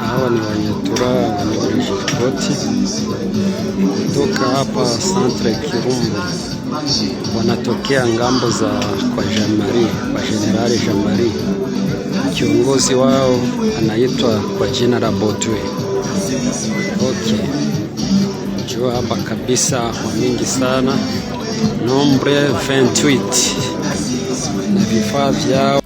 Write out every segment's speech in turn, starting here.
Hawa ni Wanyatura wanaripoti kutoka hapa Centre Kirumba, wanatokea ngambo za kwa Jean-Marie, kwa General Jean-Marie. Kiongozi wao anaitwa kwa jina la Botwe. Okay, jua hapa kabisa wa mingi sana, nombre 28 na vifaa vyao.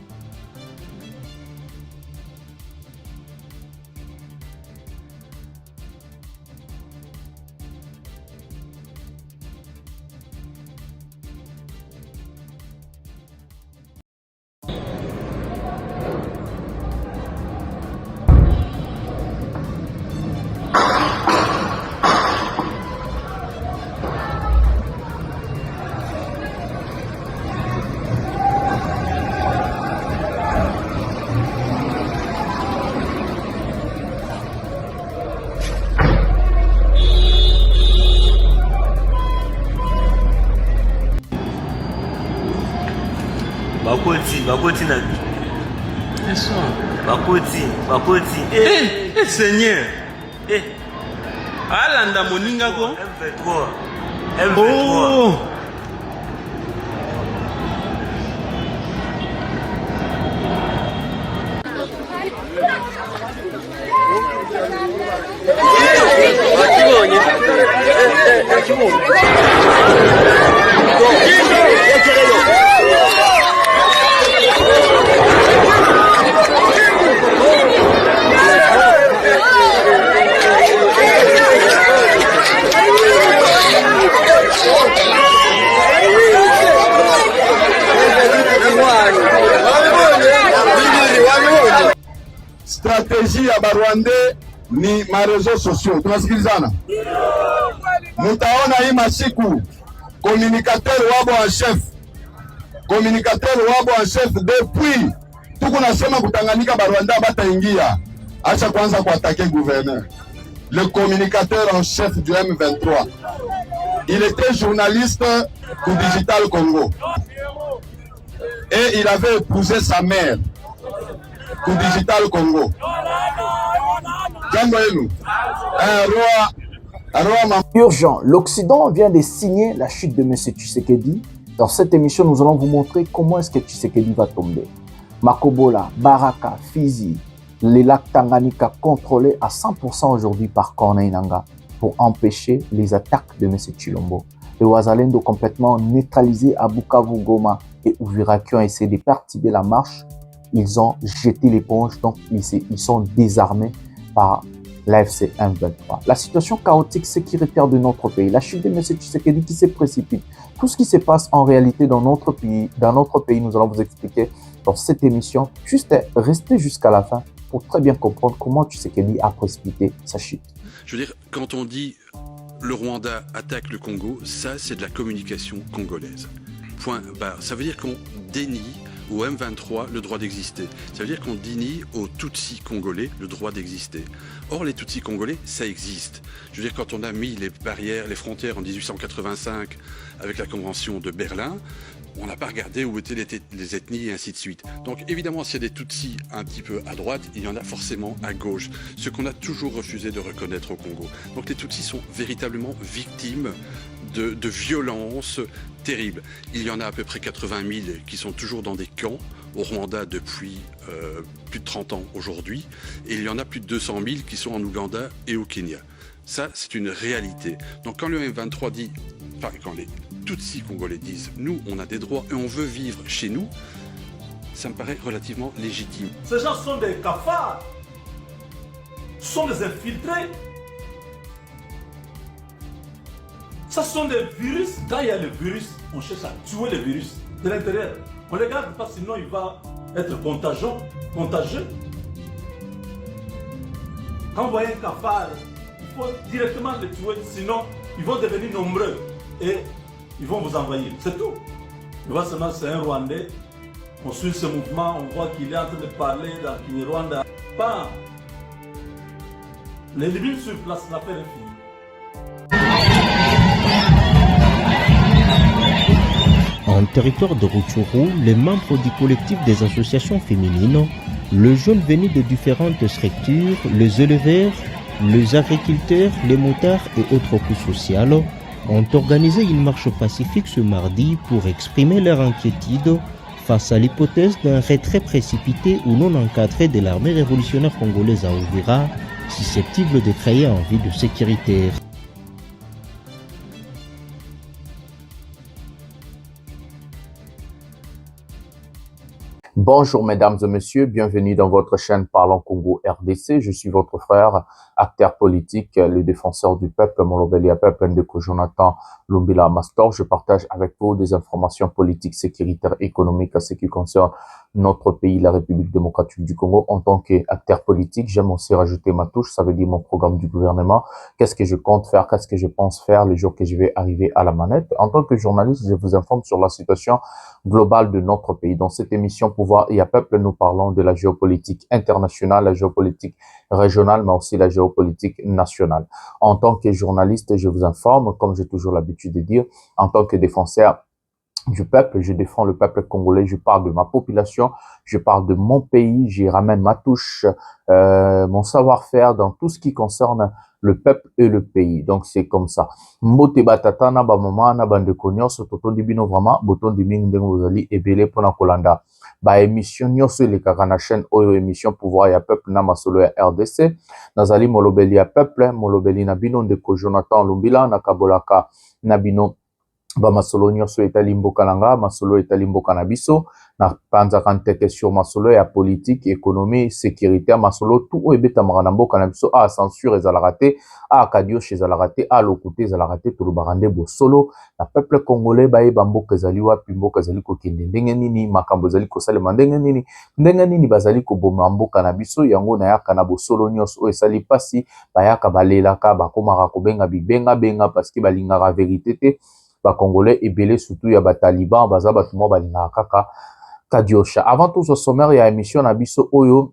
Bakoti na Bakoti. Seigneur. Alanda moninga ko M23. Oh. Stratégie ya Barwandais ni marezo sociaux. Tunasikilizana? Mutaona hii masiku communicateur wabo en chef depuis tuko nasema kutanganyika Barwanda bataingia, acha kwanza kuattaquer gouverneur. Le communicateur en chef du M23, il était journaliste du Digital Congo et il avait épousé sa mère du Digital Congo. Urgent, l'Occident vient de signer la chute de M. Tshisekedi. Dans cette émission, nous allons vous montrer comment est-ce que Tshisekedi va tomber. Makobola, Baraka, Fizi, les lacs Tanganyika contrôlés à 100% aujourd'hui par Corneille Nangaa pour empêcher les attaques de M. Tshilombo. Les Wazalendo complètement neutralisés à Bukavu, Goma et Uvira qui ont essayé de perturber la marche. Ils ont jeté l'éponge, donc ils sont désarmés par l'AFC M23. La situation chaotique sécuritaire de notre pays, la chute de M. Tshisekedi qui se précipite, tout ce qui se passe en réalité dans notre pays, nous allons vous expliquer dans cette émission. Juste restez jusqu'à la fin pour très bien comprendre comment Tshisekedi a précipité sa chute. Je veux dire, quand on dit le Rwanda attaque le Congo, ça c'est de la communication congolaise. Point barre. Ça veut dire qu'on dénie au M23 le droit d'exister. Ça veut dire qu'on dénie aux Tutsis congolais le droit d'exister. Or, les Tutsis congolais, ça existe. Je veux dire, quand on a mis les barrières, les frontières en 1885 avec la Convention de Berlin, on n'a pas regardé où étaient les ethnies et ainsi de suite. Donc évidemment, s'il y a des Tutsis un petit peu à droite, il y en a forcément à gauche, ce qu'on a toujours refusé de reconnaître au Congo. Donc les Tutsis sont véritablement victimes de violences terribles. Il y en a à peu près 80 000 qui sont toujours dans des camps au Rwanda depuis plus de 30 ans aujourd'hui, et il y en a plus de 200 000 qui sont en Ouganda et au Kenya. Ça, c'est une réalité. Donc quand le M23 dit, enfin quand les Tutsis congolais disent « nous, on a des droits et on veut vivre chez nous », ça me paraît relativement légitime. Ces gens sont des cafards, sont des infiltrés. Ça sont des virus. Quand il y a le virus, on cherche à tuer le virus de l'intérieur. On ne le garde pas, sinon il va être contagieux. Quand vous voyez un cafard, il faut directement le tuer, sinon ils vont devenir nombreux et ils vont vous envahir. C'est tout. Tu vois seulement c'est un Rwandais. On suit ce mouvement, on voit qu'il est en train de parler dans Kinyarwanda. Pas. Les limites sur place, l'affaire est finie. En territoire de Rutshuru, les membres du collectif des associations féminines, les jeunes venus de différentes structures, les éleveurs, les agriculteurs, les motards et autres couches sociales ont organisé une marche pacifique ce mardi pour exprimer leur inquiétude face à l'hypothèse d'un retrait précipité ou non encadré de l'armée révolutionnaire congolaise à Uvira, susceptible de créer un vide sécuritaire. Bonjour mesdames et messieurs, bienvenue dans votre chaîne Parlons Congo RDC. Je suis votre frère, acteur politique, le défenseur du peuple, Molobelia Peuple Ndeko Jonathan Lumbila Mastor. Je partage avec vous des informations politiques, sécuritaires, économiques à ce qui concerne notre pays, la République démocratique du Congo. En tant qu'acteur politique, j'aime aussi rajouter ma touche, ça veut dire mon programme du gouvernement. Qu'est-ce que je compte faire, qu'est-ce que je pense faire le jour que je vais arriver à la manette. En tant que journaliste, je vous informe sur la situation globale de notre pays. Dans cette émission Pouvoir et à Peuple, nous parlons de la géopolitique internationale, la géopolitique régionale, mais aussi la géopolitique nationale. En tant que journaliste, je vous informe, comme j'ai toujours l'habitude de dire, en tant que défenseur du peuple, je défends le peuple congolais, je parle de ma population, je parle de mon pays, j'y ramène ma touche, mon savoir-faire dans tout ce qui concerne le peuple et le pays. Donc c'est comme ça. Mbote batata na ba mama na bande konyoso toto dibino vraiment boton dibino ndengo zali ebele pona kolanda ba émission nyoso le kaka na chaîne oyo émission Pouvoir ya Peuple na masolo ya RDC nazali molobeli ya peuple molobeli na bino ndeko Jonathan Lumbila na kabolaka na bino ba masolo nyonso etali mboka nanga masolo etali mboka na biso na panzaka nteke sur masolo ya politique économie sécurité masolo tout oyo ebetamaka na mboka na biso a censure ezalaka te a kadioche ezalaka te a lokute ezalaka te tolobaka nde bosolo na peuple congolais bayeba mboka ezali wapi mboka ezali kokende ndenge nini makambo ezali kosalema ndenge nini bazali koboma mboka na biso yango nayaka na bosolo nyonso oyo esali pasi bayaka balelaka bakomaka kobenga bibenga parce que balingaka vérité te ba Congolais ebele surtout ya ba Taliban baza batu mo balinga kaka kadiosha. Avant tout ce sommaire ya émission na biso oyo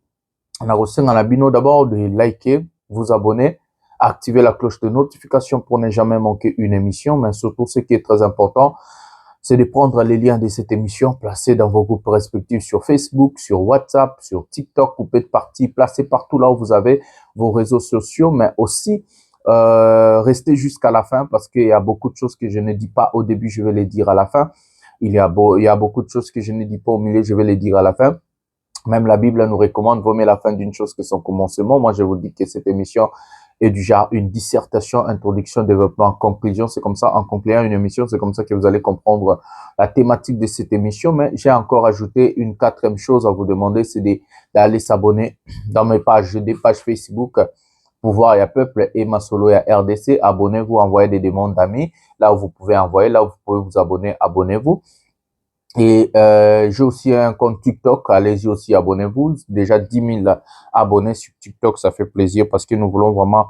na kosenga na bino d'abord de liker, vous abonner, activer la cloche de notification pour ne jamais manquer une émission, mais surtout ce qui est très important, c'est de prendre les liens de cette émission, placer dans vos groupes respectifs sur Facebook, sur WhatsApp, sur TikTok, coupez de partie, placez partout là où vous avez vos réseaux sociaux, mais aussi restez jusqu'à la fin parce qu'il y a beaucoup de choses que je ne dis pas au début, je vais les dire à la fin. Il y a beaucoup de choses que je ne dis pas au milieu, je vais les dire à la fin. Même la Bible nous recommande vaut mieux la fin d'une chose que son commencement. Moi, je vous dis que cette émission est du genre une dissertation, introduction, développement, conclusion. C'est comme ça, en concluant une émission, c'est comme ça que vous allez comprendre la thématique de cette émission. Mais j'ai encore ajouté une quatrième chose à vous demander, c'est d'aller s'abonner dans mes pages, des pages Facebook, Pouvoir et Peuple et Masolo et RDC. Abonnez-vous, envoyez des demandes d'amis. Là où vous pouvez envoyer, là où vous pouvez vous abonner, abonnez-vous. Et j'ai aussi un compte TikTok, allez-y aussi, abonnez-vous. Déjà 10 000 abonnés sur TikTok, ça fait plaisir parce que nous voulons vraiment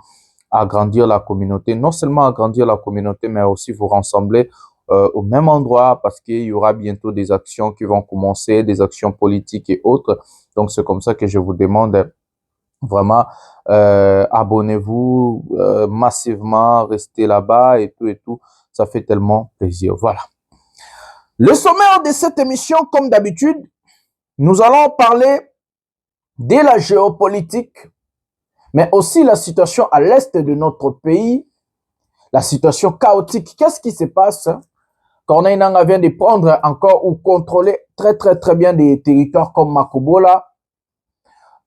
agrandir la communauté. Non seulement agrandir la communauté, mais aussi vous rassembler au même endroit parce qu'il y aura bientôt des actions qui vont commencer, des actions politiques et autres. Donc c'est comme ça que je vous demande vraiment, abonnez-vous massivement, restez là-bas et tout, ça fait tellement plaisir. Voilà. Le sommaire de cette émission, comme d'habitude, nous allons parler de la géopolitique, mais aussi la situation à l'est de notre pays, la situation chaotique. Qu'est-ce qui se passe? Corneille Nangaa vient de prendre encore ou contrôler très bien des territoires comme Makobola,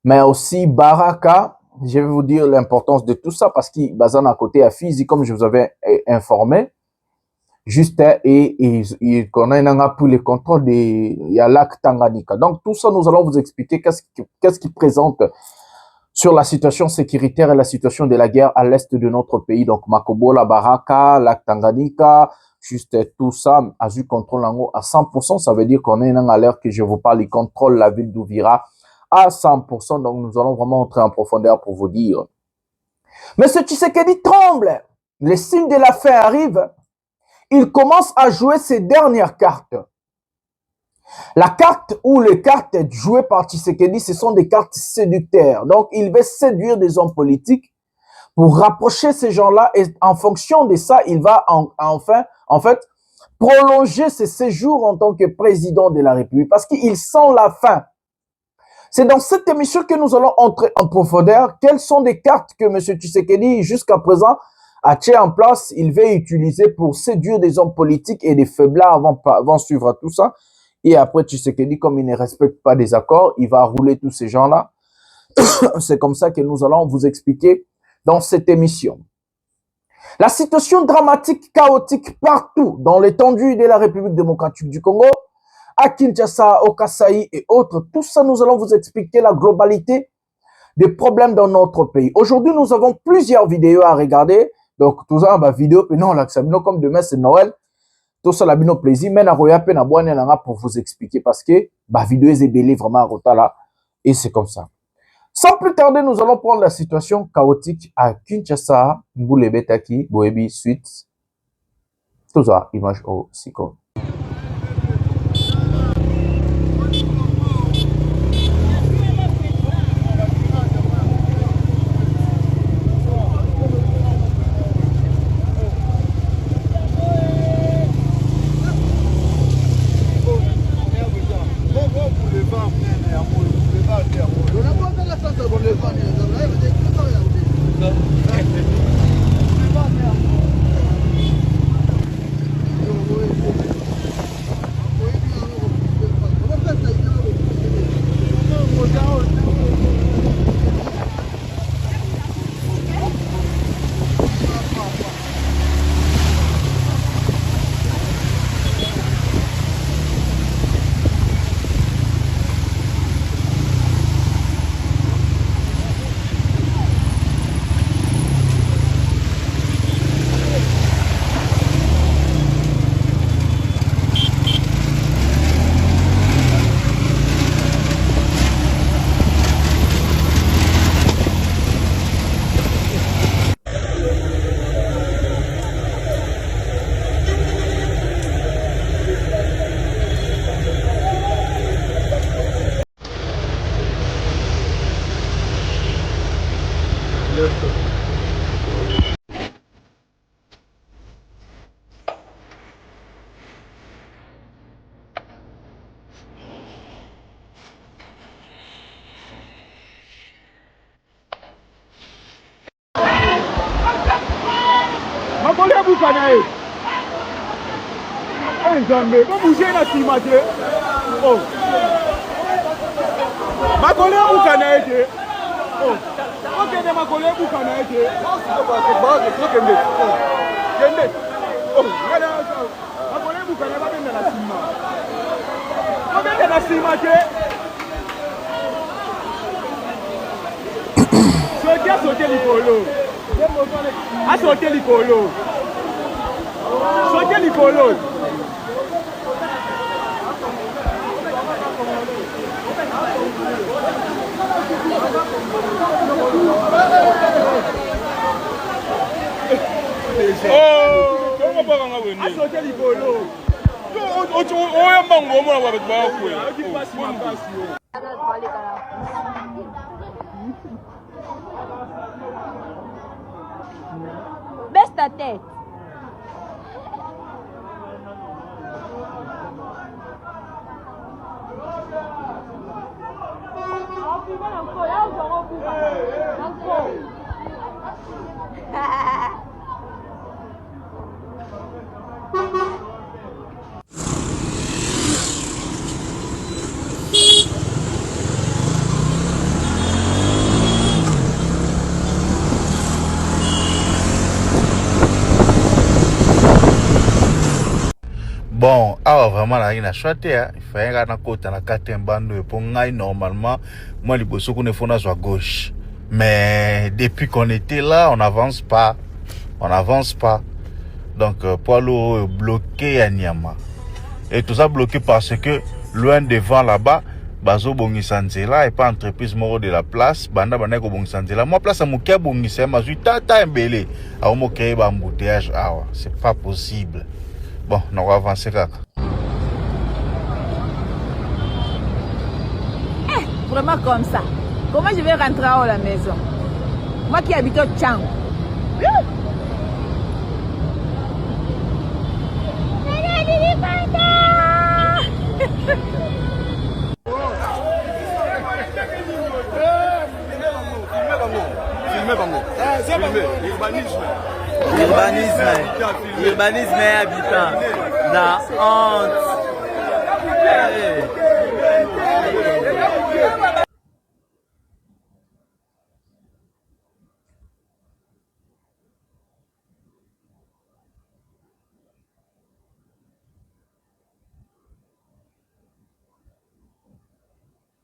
mais aussi Baraka. Je vais vous dire l'importance de tout ça parce qu'il basane à côté à Fizi, comme je vous avais informé. Juste et qu'on a pour le contrôle des lac Tanganyika. Donc tout ça, nous allons vous expliquer qu'est-ce qui présente sur la situation sécuritaire et la situation de la guerre à l'est de notre pays. Donc Makobola, Baraka, lac Tanganyika, juste tout ça, Azu contrôle à 100%. Ça veut dire qu'on est à l'heure que je vous parle, il contrôle la ville d'Uvira à 100%. Donc nous allons vraiment entrer en profondeur pour vous dire. Mais ce Tshisekedi tremble. Les signes de la fin arrivent. Il commence à jouer ses dernières cartes. La carte ou les cartes jouées par Tshisekedi, ce sont des cartes séducteurs. Donc, il va séduire des hommes politiques pour rapprocher ces gens-là et en fonction de ça, il va en fait prolonger ses séjours en tant que président de la République parce qu'il sent la fin. C'est dans cette émission que nous allons entrer en profondeur. Quelles sont les cartes que M. Tshisekedi, jusqu'à présent, a tient en place, il va utiliser pour séduire des hommes politiques et des faiblards avant suivre tout ça. Et après, Tshisekedi, comme il ne respecte pas des accords, il va rouler tous ces gens-là. C'est comme ça que nous allons vous expliquer dans cette émission. La situation dramatique, chaotique partout dans l'étendue de la République démocratique du Congo, à Kinshasa, au Kasaï et autres, tout ça, nous allons vous expliquer la globalité des problèmes dans notre pays. Aujourd'hui, nous avons plusieurs vidéos à regarder. Donc, tout ça, vidéo, puis non, là, comme demain, c'est Noël. Tout ça, la bino plaisir. Mais na roya pe na boine na pour vous expliquer parce que, vidéo est belé vraiment à Rota là. Et c'est comme ça. Sans plus tarder, nous allons prendre la situation chaotique à Kinshasa, Mboule Betaki, Boebi, suite. Tout ça, image au Siko. Baisse ta tête. Bon, vraiment là il a choisi hein, il fait un côté na quatrième bande pour ngai normalement moi les bosso qu'on est fondé à gauche. Mais depuis qu'on était là, on n'avance pas. Donc pour le bloquer à Niama. Et tout ça bloqué parce que loin devant là-bas, bazo bongisanzela et pas entreprise moro de la place, banda ko bongisanzela. Moi place à mokia bongisa mazui tata mbele. A mokia ba embouteillage awa, c'est pas possible. Bon, on va avancer là. Vraiment comme ça. Comment je vais rentrer à la maison? Moi qui habite au Tchang. Urbanisme et habitant. La honte.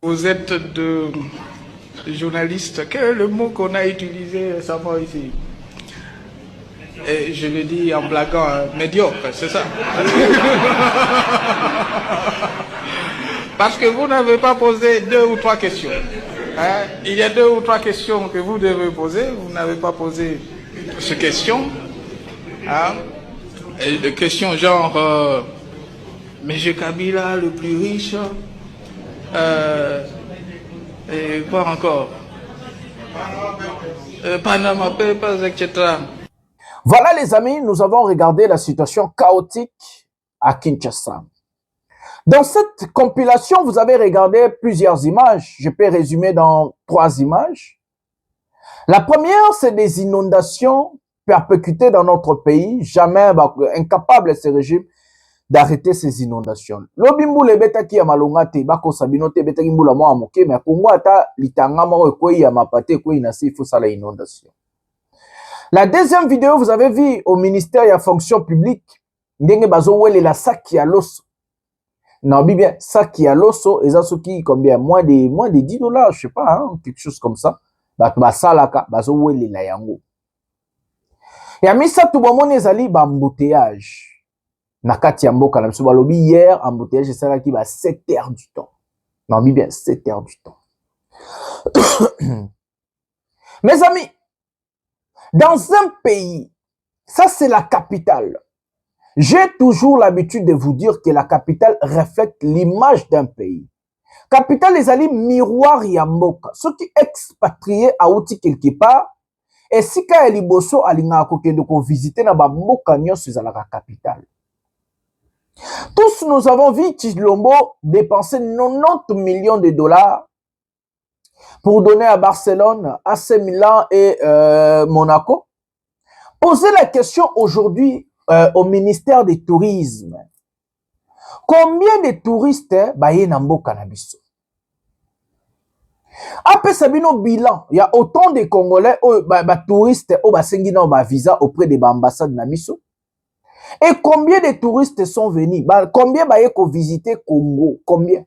Vous êtes de journalistes. Quel est le mot qu'on a utilisé récemment ici? Et je le dis en blaguant, médiocre, c'est ça. Parce que vous n'avez pas posé 2 ou 3 questions. Hein? Il y a 2 ou 3 questions que vous devez poser. Vous n'avez pas posé ces questions. Hein? Et des questions genre, M. Kabila, le plus riche. Et quoi encore? Panama Papers, etc. Voilà les amis, nous avons regardé la situation chaotique à Kinshasa. Dans cette compilation, vous avez regardé plusieurs images. Je peux résumer dans 3 images. La première, c'est des inondations perpétutées dans notre pays. Jamais incapable ce régime d'arrêter ces inondations. Lobimbu le beta ki ya malonga te bako sabino te beta kimbu la mo amoke mais kongo ata litanga mo ko ya mapate ko ina il faut ça la inondation. La deuxième vidéo vous avez vu au ministère de la fonction publique ndenge bazo wele la sac ya loso. Non bien sac ya loso eza soki combien moins de 10 dollars je sais pas hein, quelque chose comme ça. Ba salaka bazo wele la yango. Ya misa tu bomoni ezali ba embouteillage. Nakati ya mboka na biso balobi hier embouteillage esalaki ba 7 heures du temps. Non bien 7 heures du temps. Mes amis, dans un pays, ça c'est la capitale. J'ai toujours l'habitude de vous dire que la capitale reflète l'image d'un pays. Capitale ezali miroir ya mboka. Ceux qui expatriés à outi quelque part et si ka liboso alinga kokende ko visiter na ba mboka nyonso ezalaka capitale. Tous nous avons vu Tshilombo dépenser 90 millions de dollars pour donner à Barcelone, AC Milan et Monaco. Posez la question aujourd'hui au ministère du Tourisme. Combien de touristes baye na mboka na biso? Après Sabino bilan, il y a autant de Congolais touristes au basengi na visa auprès des ambassades na biso. Et combien de touristes sont venus? Combien baye ko visiter Congo? Combien?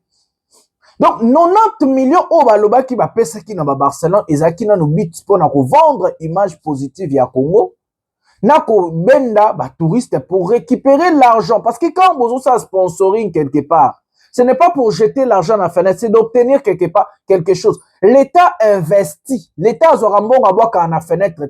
Donc 90 millions au baloba qui va pesa ki na Barcelone ezaki na no but pour na ko vendre image positive ya Congo. Na ko benda ba touristes pour récupérer l'argent parce que quand vous avez un sponsoring quelque part, ce n'est pas pour jeter l'argent dans la fenêtre, c'est d'obtenir quelque part quelque chose. L'État investit. L'État aura bon à boire quand la fenêtre.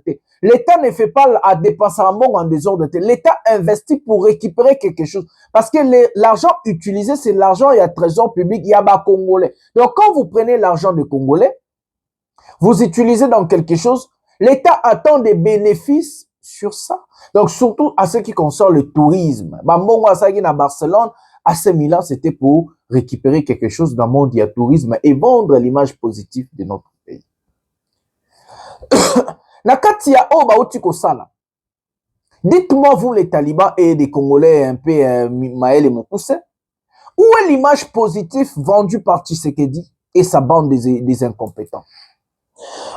L'État ne fait pas à dépenser un bon en désordre. L'État investit pour récupérer quelque chose. Parce que l'argent utilisé, c'est l'argent, il y a trésor public, il y a bas Congolais. Donc quand vous prenez l'argent des Congolais, vous utilisez dans quelque chose, l'État attend des bénéfices sur ça. Donc surtout à ce qui concerne le tourisme. Bambongo asagi na Barcelone, AC Milan, c'était pour récupérer quelque chose dans le monde du tourisme et vendre l'image positive de notre pays. Nakatia Oba Otiko Sala. Dites-moi, vous les talibans et des Congolais un peu Maël et Mokousse, où est l'image positive vendue par Tshisekedi et sa bande des incompétents?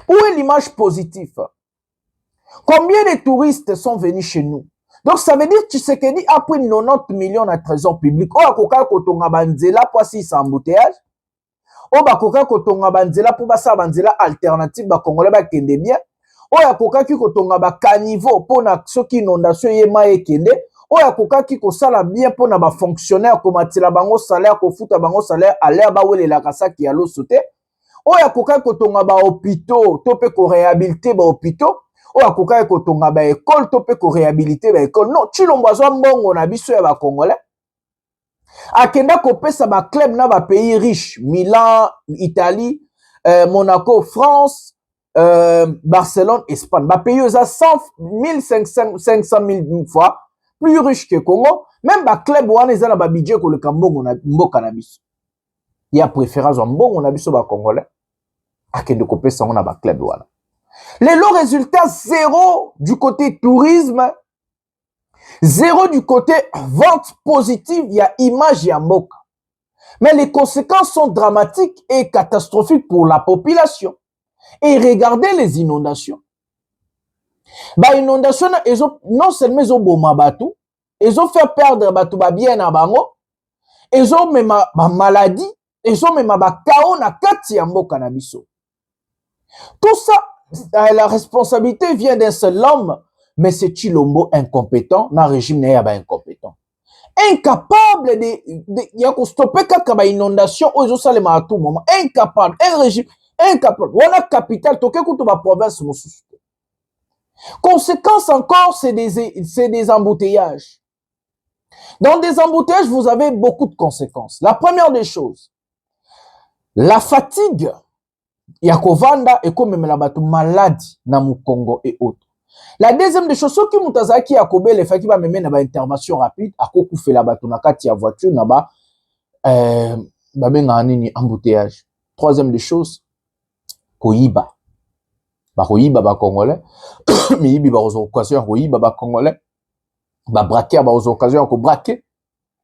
Où est l'image positive? Combien de touristes sont venus chez nous? Donc, ça veut dire que Tshisekedi a pris 90 millions de trésor public. Oh, akoka kotonga banzela pour si c'est embouteillage. Oh, akoka kotonga banzela pour basa banzela alternative ba Congolais ba kende bien. Oh, akoka ki kotonga ba caniveau pour na soki inondation yema ekende. Oh, akoka ki kosala bien pour na ba fonctionnaire komatila bango salaire ko futa bango salaire à l'air ba wele la kasaki ya lo sote. Oh, akoka kotonga ba hôpitaux, to pe ko réhabiliter ba hôpitaux. O akoka ekotonga ba école to pe ko réhabiliter ba école. Non, Tshilombo azwa mbongo na biso ya ba Congolais. Akenda ko pesa ba club na ba pays riche, Milan, Italie, Monaco, France, Barcelone, Espagne. Ba pays za 500 000 fois plus riche que Congo. Même ba club wana eza na ba budget ko le kambongo na mboka na biso. Il y a préférence en mbongo na biso ba Congolais. Akenda ko pesa na ba club wana. Le résultat, zéro du côté tourisme, zéro du côté vente positive, il y a image ya mboka. Mais les conséquences sont dramatiques et catastrophiques pour la population. Et regardez les inondations. Bah, inondation, non seulement ils ont boma bateau, ils ont fait perdre bateau bien à bango, ils ont même ma maladie, ils ont même ma chaos na kati ya mboka na biso. Tout ça, la responsabilité vient d'un seul homme, mais c'est Tshilombo incompétent, dans le régime n'est pas incompétent. Incapable de stopper kaka inondation, aux autres salles à tout moment. Incapable, un régime incapable. On a capital, toke kutu ba province mosusu. Conséquence encore, c'est des embouteillages. Dans des embouteillages, vous avez beaucoup de conséquences. La première des choses, la fatigue, Yakovanda et comme même la bateau maladie na Congo et autres. La deuxième des choses, ceux qui mutazaki Yakobe les fait qui va mener na intervention rapide, à koku fait la bateau na kati ya voiture na ba benga nini embouteillage. Troisième des choses, koyiba. Ba koyiba ba congolais, mais yibi ba aux occasions koyiba ba congolais, ba braquer ba aux occasions ko braquer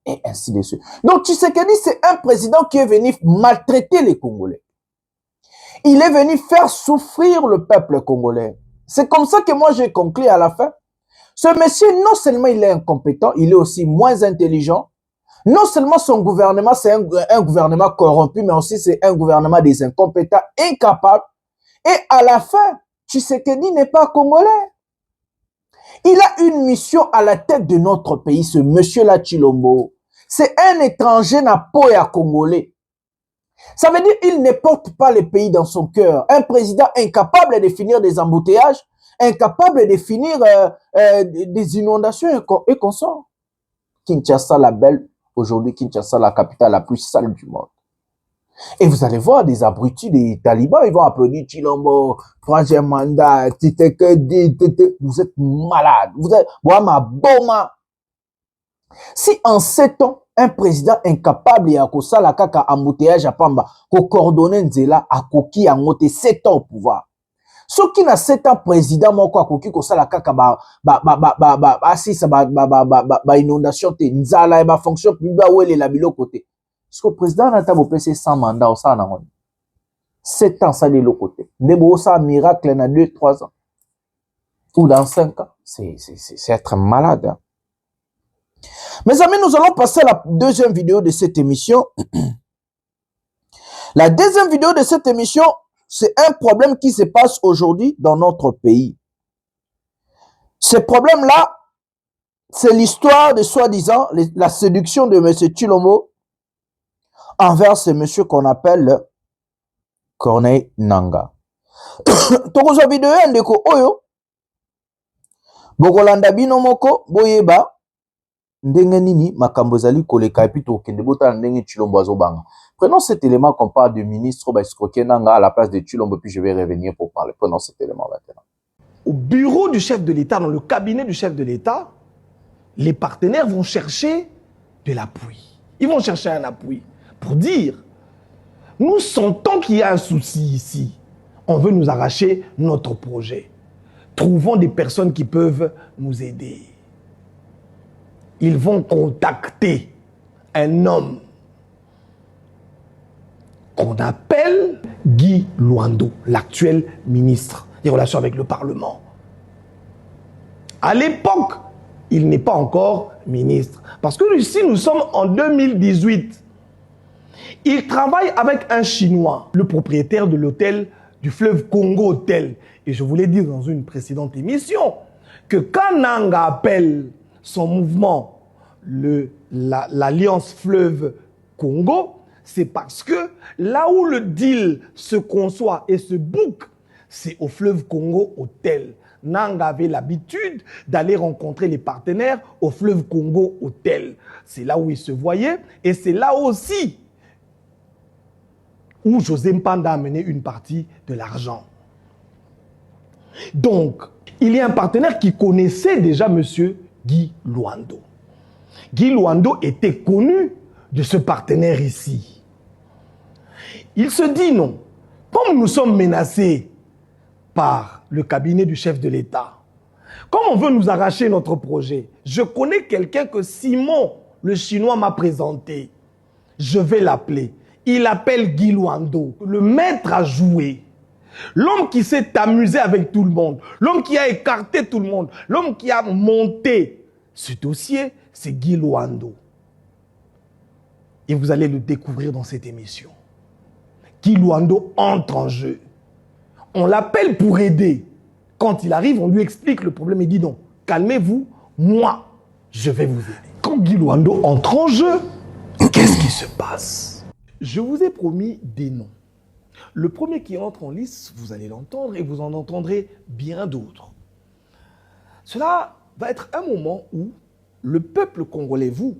et ainsi de suite. Donc Tshisekedi c'est un président qui est venu maltraiter les Congolais. Il est venu faire souffrir le peuple congolais. C'est comme ça que moi j'ai conclu à la fin. Ce monsieur, non seulement il est incompétent, il est aussi moins intelligent. Non seulement son gouvernement, c'est un gouvernement corrompu, mais aussi c'est un gouvernement des incompétents, incapables. Et à la fin, Tshisekedi n'est pas congolais. Il a une mission à la tête de notre pays, ce monsieur-là Tshilombo. C'est un étranger na poya congolais. Ça veut dire qu'il ne porte pas le pays dans son cœur. Un président incapable de finir des embouteillages, incapable de finir des inondations et consorts. Kinshasa, la belle, aujourd'hui Kinshasa, la capitale la plus sale du monde. Et vous allez voir des abrutis, des talibans, ils vont applaudir Tshilombo, troisième mandat, vous êtes malade, vous êtes, ma boma. Si en 7 ans, un président incapable ya kosala kaka embouteillage à Pamba, ko coordonner nzela akoki a monté 7 ans au pouvoir. Ce qui n'a 7 ans président moko akoki kosala kaka inondation te nzala ba fonction publique wele la bilo côté. Parce que le président n'a pas passé 100 mandats au ça na 7 ans ça de l'autre côté. Nebo ça miracle na 2-3 ans. Ou dans 5 ans, c'est être malade. Hein. Mes amis, nous allons passer à la deuxième vidéo de cette émission. La deuxième vidéo de cette émission, c'est un problème qui se passe aujourd'hui dans notre pays. Ce problème-là, c'est l'histoire de soi-disant la séduction de M. Tshilombo envers ce monsieur qu'on appelle Corneille Nangaa. Tokoza vidéo ndeko oyo bokolanda bino moko boyeba ndenge nini makambo ezali koleka epi tokende botala ndenge Tshilombo azobanga. Prenons cet élément qu'on parle de ministre escroquer Nangaa à la place de Tshilombo, puis je vais revenir pour parler. Prenons cet élément maintenant. Au bureau du chef de l'État, dans le cabinet du chef de l'État, les partenaires vont chercher de l'appui. Ils vont chercher un appui pour dire, nous sentons qu'il y a un souci ici. On veut nous arracher notre projet. Trouvons des personnes qui peuvent nous aider. Ils vont contacter un homme qu'on appelle Guy Luando, l'actuel ministre des Relations avec le Parlement. À l'époque, il n'est pas encore ministre. Parce que ici, nous sommes en 2018. Il travaille avec un Chinois, le propriétaire de l'hôtel du fleuve Congo Hôtel. Et je vous l'ai dit dans une précédente émission, que quand Nangaa appelle son mouvement l'Alliance Fleuve Congo, c'est parce que là où le deal se conçoit et se boucle, c'est au fleuve Congo Hôtel. Nangaa avait l'habitude d'aller rencontrer les partenaires au fleuve Congo Hôtel. C'est là où il se voyait et c'est là aussi où José Mpanda a amené une partie de l'argent. Donc, il y a un partenaire qui connaissait déjà M. Guy Luando. Guy Luando était connu de ce partenaire ici. Il se dit non, comme nous sommes menacés par le cabinet du chef de l'État. Comme on veut nous arracher notre projet, je connais quelqu'un que Simon, le Chinois, m'a présenté. Je vais l'appeler. Il appelle Guy Luando, le maître à jouer. L'homme qui s'est amusé avec tout le monde, l'homme qui a écarté tout le monde, l'homme qui a monté ce dossier, c'est Guy Luando. Et vous allez le découvrir dans cette émission. Guy Luando entre en jeu. On l'appelle pour aider. Quand il arrive, on lui explique le problème et dit non, calmez-vous, moi, je vais vous aider. Quand Guy Luando entre en jeu, qu'est-ce qui se passe? Je vous ai promis des noms. Le premier qui entre en lice, vous allez l'entendre et vous en entendrez bien d'autres. Cela va être un moment où le peuple congolais, vous,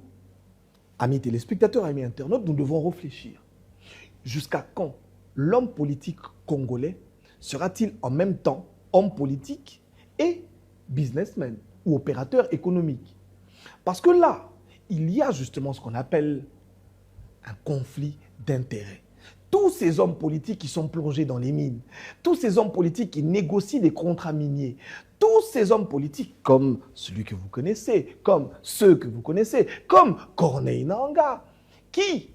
amis téléspectateurs, amis internautes, nous devons réfléchir. Jusqu'à quand l'homme politique congolais sera-t-il en même temps homme politique et businessman ou opérateur économique? Parce que là, il y a justement ce qu'on appelle un conflit d'intérêts. Tous ces hommes politiques qui sont plongés dans les mines, tous ces hommes politiques qui négocient des contrats miniers, tous ces hommes politiques comme celui que vous connaissez, comme ceux que vous connaissez, comme Corneille Nangaa, qui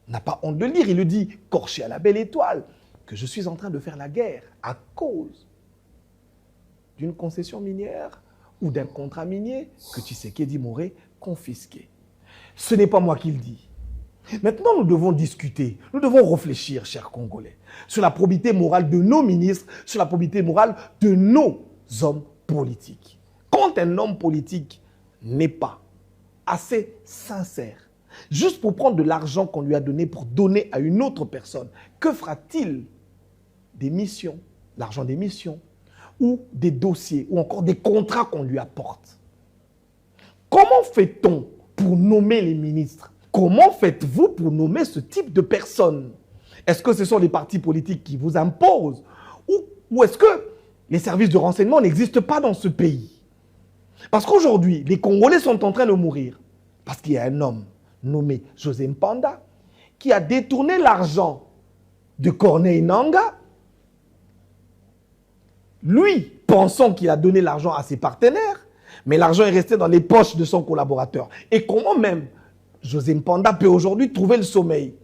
n'a pas honte de le dire, il le dit, corché à la belle étoile, que je suis en train de faire la guerre à cause d'une concession minière ou d'un contrat minier que Tshisekedi m'aurait confisqué. Ce n'est pas moi qui le dis. Maintenant, nous devons discuter, nous devons réfléchir, chers Congolais, sur la probité morale de nos ministres, sur la probité morale de nos hommes politiques. Quand un homme politique n'est pas assez sincère, juste pour prendre de l'argent qu'on lui a donné pour donner à une autre personne, que fera-t-il des missions, l'argent des missions, ou des dossiers, ou encore des contrats qu'on lui apporte? Comment fait-on pour nommer les ministres? Comment faites-vous pour nommer ce type de personnes? Est-ce que ce sont les partis politiques qui vous imposent? Ou est-ce que les services de renseignement n'existent pas dans ce pays? Parce qu'aujourd'hui, les Congolais sont en train de mourir. Parce qu'il y a un homme nommé José Mpanda qui a détourné l'argent de Corneille Nangaa. Lui, pensant qu'il a donné l'argent à ses partenaires, mais l'argent est resté dans les poches de son collaborateur. Et comment même José Mpanda peut aujourd'hui trouver le sommeil?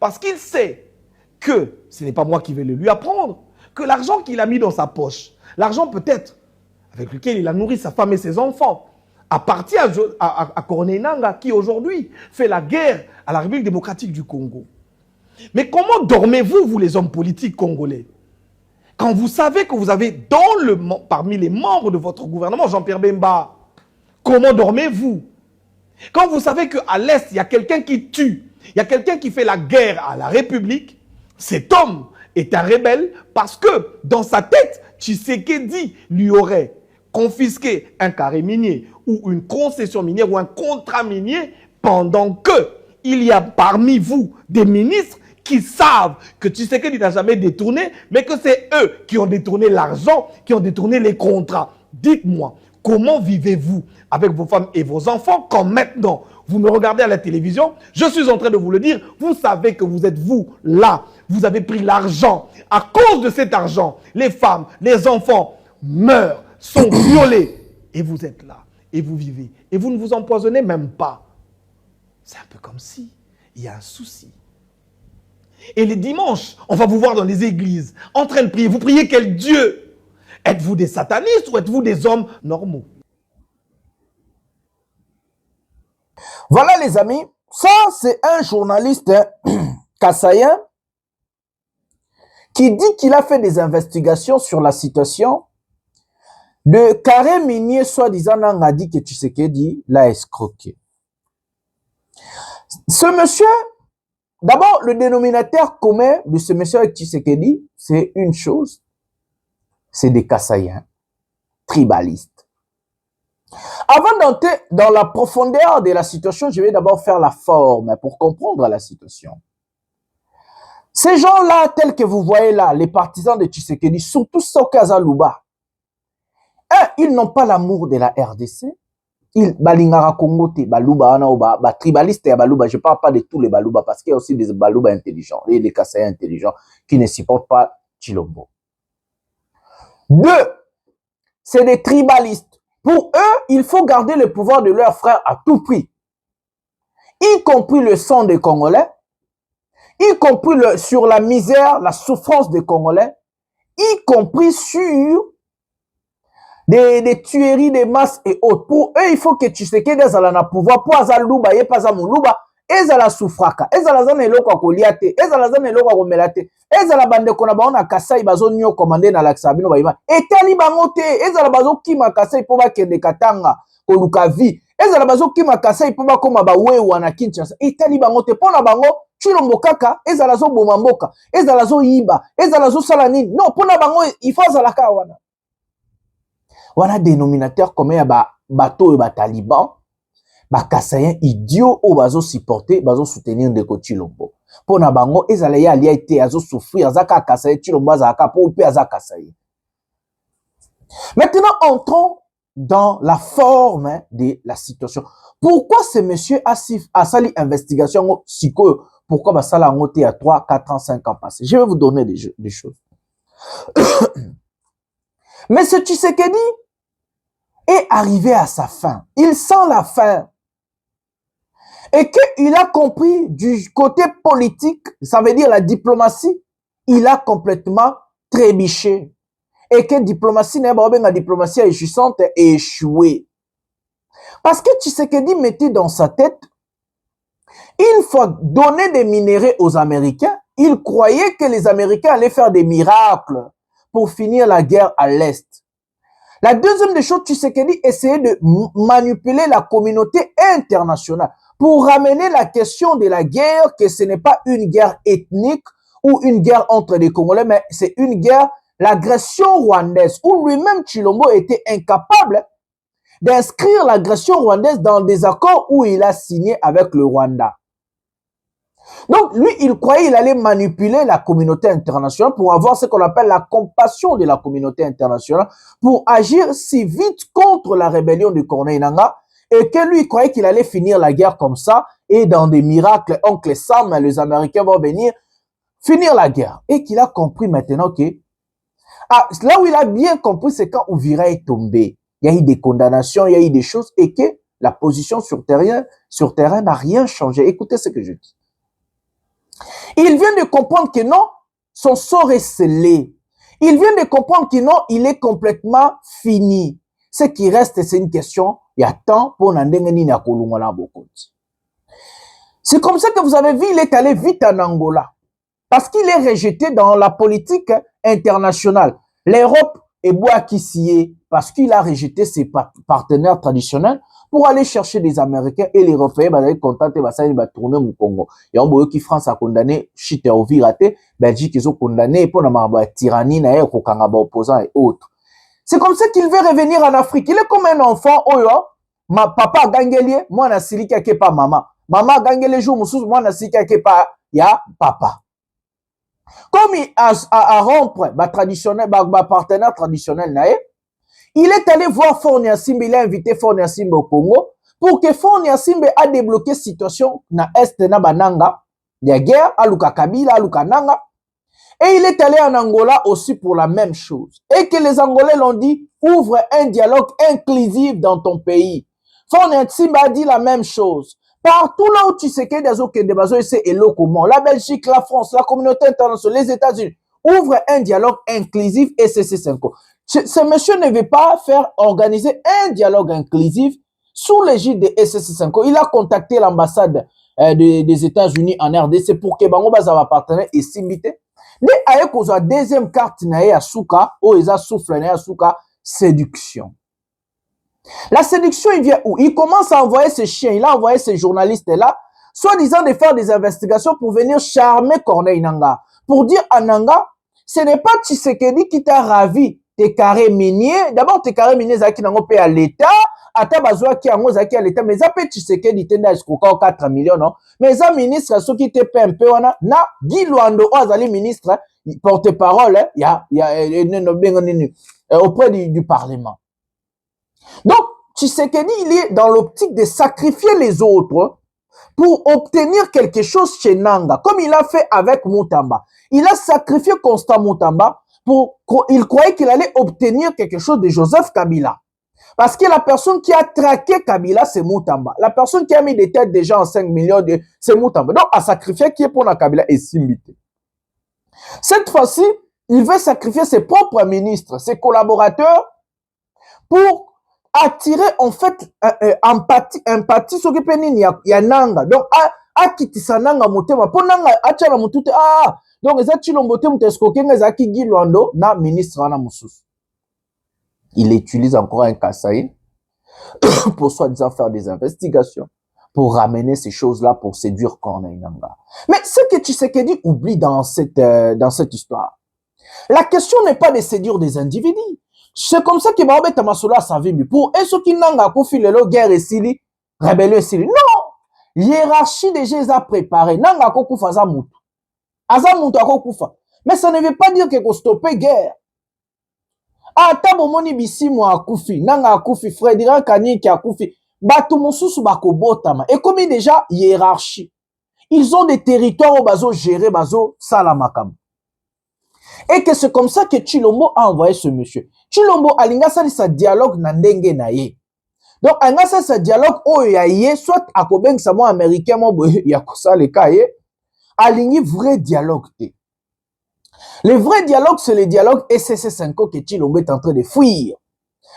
Parce qu'il sait que, ce n'est pas moi qui vais le lui apprendre, que l'argent qu'il a mis dans sa poche, l'argent peut-être avec lequel il a nourri sa femme et ses enfants, appartient à Corneille Nangaa qui aujourd'hui fait la guerre à la République démocratique du Congo. Mais comment dormez-vous, vous les hommes politiques congolais, quand vous savez que vous avez parmi les membres de votre gouvernement, Jean-Pierre Bemba? Comment dormez-vous quand vous savez qu'à l'Est, il y a quelqu'un qui tue, il y a quelqu'un qui fait la guerre à la République? Cet homme est un rebelle parce que dans sa tête, Tshisekedi lui aurait confisqué un carré minier ou une concession minière ou un contrat minier pendant qu'il y a parmi vous des ministres qui savent que Tshisekedi n'a jamais détourné, mais que c'est eux qui ont détourné l'argent, qui ont détourné les contrats. Dites-moi, comment vivez-vous avec vos femmes et vos enfants quand maintenant vous me regardez à la télévision, je suis en train de vous le dire, vous savez que vous êtes vous là, vous avez pris l'argent. À cause de cet argent, les femmes, les enfants meurent, sont violés. Et vous êtes là, et vous vivez, et vous ne vous empoisonnez même pas. C'est un peu comme si il y a un souci. Et les dimanches, on va vous voir dans les églises, en train de prier. Vous priez quel Dieu? Êtes-vous des satanistes ou êtes-vous des hommes normaux? Voilà les amis, ça c'est un journaliste kassaïen qui dit qu'il a fait des investigations sur la situation de carré minier soi-disant Nangadi que Tshisekedi l'a escroqué. Ce monsieur, d'abord le dénominateur commun de ce monsieur avec Tshisekedi, c'est une chose, c'est des kassaïens tribalistes. Avant d'entrer dans la profondeur de la situation, je vais d'abord faire la forme pour comprendre la situation. Ces gens-là, tels que vous voyez là, les partisans de Tshisekedi, sont tous Sokaza Luba. Ils n'ont pas l'amour de la RDC. Ils balingara Congo te baluba ba tribaliste ya baluba. Je parle pas de tous les baluba parce qu'il y a aussi des baluba intelligents et des Kassaïens intelligents qui ne supportent pas Tshilombo. Deux, c'est des tribalistes. Pour eux, il faut garder le pouvoir de leurs frères à tout prix, y compris le sang des Congolais, y compris sur la misère, la souffrance des Congolais, y compris sur des tueries de masse et autres. Pour eux, il faut que Tshisekedi ezala na pouvoir pour aza luba ye pas muluba ezala souffraka ezala zana eloko akolia te ezala zana eloko akomela te ezala bandeko na bango na Kasai bazo nyo komande na lakisa bino bayima etali bango te ezala bazo kima Kasai po bakende Katanga koluka vi ezala bazo kima Kasai po bakoma bawewa na Kinshasa etali bango te pona bango Chilombo kaka ezala zo boma mboka ezala zo yiba ezala zo sala nini non pona bango il faut azala ka wana wana dénominateur commun ya bato et taliban bakasayen idiot o bazo supporter bazo soutenir ndeko Chilombo pona bango ezala ya alia été azo souffrir azaka kasaye Chilombo azaka po pe azaka kasaye. Maintenant entrons dans la forme de la situation. Pourquoi ce monsieur a sali investigation siko pourquoi basala ngote à 3 4 ans 5 ans passés. Je vais vous donner des choses. Mais ce Tshisekedi est arrivé à sa fin. Il sent la fin. Et qu'il a compris du côté politique, ça veut dire la diplomatie, il a complètement trébuché. Et que la diplomatie échouissante est échouée. Parce que Tshisekedi mettait dans sa tête, une fois donné des minéraux aux Américains, il croyait que les Américains allaient faire des miracles pour finir la guerre à l'Est. La deuxième des choses, Tshisekedi essayait de manipuler la communauté internationale pour ramener la question de la guerre, que ce n'est pas une guerre ethnique ou une guerre entre les Congolais, mais c'est une guerre, l'agression rwandaise, où lui-même Chilombo était incapable d'inscrire l'agression rwandaise dans des accords où il a signé avec le Rwanda. Donc, lui, il croyait qu'il allait manipuler la communauté internationale pour avoir ce qu'on appelle la compassion de la communauté internationale, pour agir si vite contre la rébellion de Corneille Nangaa, et que lui, il croyait qu'il allait finir la guerre comme ça, et dans des miracles, Oncle Sam, les Américains vont venir finir la guerre. Et qu'il a compris maintenant que, là où il a bien compris, c'est quand Ouvira est tombé. Il y a eu des condamnations, il y a eu des choses, et que la position sur terrain n'a rien changé. Écoutez ce que je dis. Il vient de comprendre que non, son sort est scellé. Il vient de comprendre que non, il est complètement fini. Ce qui reste, c'est une question, il y a temps pour n'andengeni na kolungola beaucoup. C'est comme ça que vous avez vu, il est allé vite en Angola. Parce qu'il est rejeté dans la politique internationale. L'Europe est bois qui s'y est, parce qu'il a rejeté ses partenaires traditionnels pour aller chercher des Américains et les Européens, bah, ils contentés, bah, ça, ils vont tourner au Congo. Il y a un boyo qui France a condamné, Chite au Viraté, Belgique, ils ont condamné, pour la tyrannie, naïe, Kokangaba opposant et autres. C'est comme ça qu'il veut revenir en Afrique. Il est comme un enfant, oh, ma papa gangelie, moi, na silika ke pas maman. Maman gangelie jour, moussous, moi, na silika ke pas, ya papa. Comme il a rompre, bah, traditionnel, bah, partenaire traditionnel, naïe, il est allé voir Faure Gnassingbé, il a invité Faure Gnassingbé au Congo pour que Faure Gnassingbé a débloqué la situation na Est na Bananga, il y a guerre, à Luka Kabila, à Luka Nanga. Et il est allé en Angola aussi pour la même chose. Et que les Angolais l'ont dit, ouvre un dialogue inclusif dans ton pays. Faure Gnassingbé a dit la même chose. Partout là où tu sais qu'il y a des bases, c'est comment la Belgique, la France, la communauté internationale, les États-Unis, ouvre un dialogue inclusif et CC5. Ce monsieur ne veut pas organiser un dialogue inclusif sous l'égide de SSC5. Il a contacté l'ambassade des États-Unis en RDC pour que Bango Bazava partenaire et s'imiter. Mais avec la deuxième carte, séduction. La séduction, il vient où? Il commence à envoyer ses chiens, il a envoyé ces journalistes-là, soi-disant de faire des investigations pour venir charmer Corneille Nangaa. Pour dire à Nangaa, ce n'est pas Tshisekedi qui t'a ravi. Tes carrés miniers, d'abord tes carrés miniers zaki nango pe à l'État, ata bazwa ki ango zaki à l'État, mais ça peut Tshisekedi tenda escroquer 4 millions, non? Mais ça ministre, ceux qui te paient un peu, na, Guy Luando, azali ministre, porte-parole, auprès du Parlement. Donc, Tshisekedi, il est dans l'optique de sacrifier les autres pour obtenir quelque chose chez Nanga, comme il a fait avec Moutamba. Il a sacrifié Constant Moutamba il croyait qu'il allait obtenir quelque chose de Joseph Kabila. Parce que la personne qui a traqué Kabila, c'est Moutamba. La personne qui a mis des têtes des gens en 5 millions, c'est Moutamba. Donc, à sacrifier qui est pour la Kabila et Simbité. Cette fois-ci, il veut sacrifier ses propres ministres, ses collaborateurs, pour attirer en fait empathie ce qui penini ya Nanga. Donc, akitisa Nanga motema. Pour Nanga, achana mutute, donc, eza Chilombo te mutesko kenga zaki Guy Luando na ministre na mususu. Il utilise encore un Kassaï pour soi-disant faire des investigations, pour ramener ces choses-là, pour séduire Corneille Nangaa. Mais ce que Tshisekedi oublie dans cette histoire, la question n'est pas de séduire des individus. C'est comme ça que Baobé Tamasola savait. Pour ceux qui n'ont pas le guerre et sili, rébellion et sili. Non! Hiérarchie déjà les a préparés. Nanga kokufa azamutu. Azamutu akokufa. Mais ça ne veut pas dire que stopper guerre. Tabo moni bisimo akufi, nanga akufi, Frédéric Kanye qui akufi, batu mususu bako botama. Et comme déjà hiérarchie, ils ont des territoires où bazo gérer bazo salamakam. Et que c'est comme ça que Chilombo a envoyé ce monsieur. Chilombo alinga sali sa dialogue na ndenge na ye. Donc alinga sali sa dialogue o ya ye soit akobeng samo américain mo ya kosale kaye, alingi vrai dialogue te. Le vrai dialogue, c'est le dialogue SCC5 que Chilombo est en train de fuir.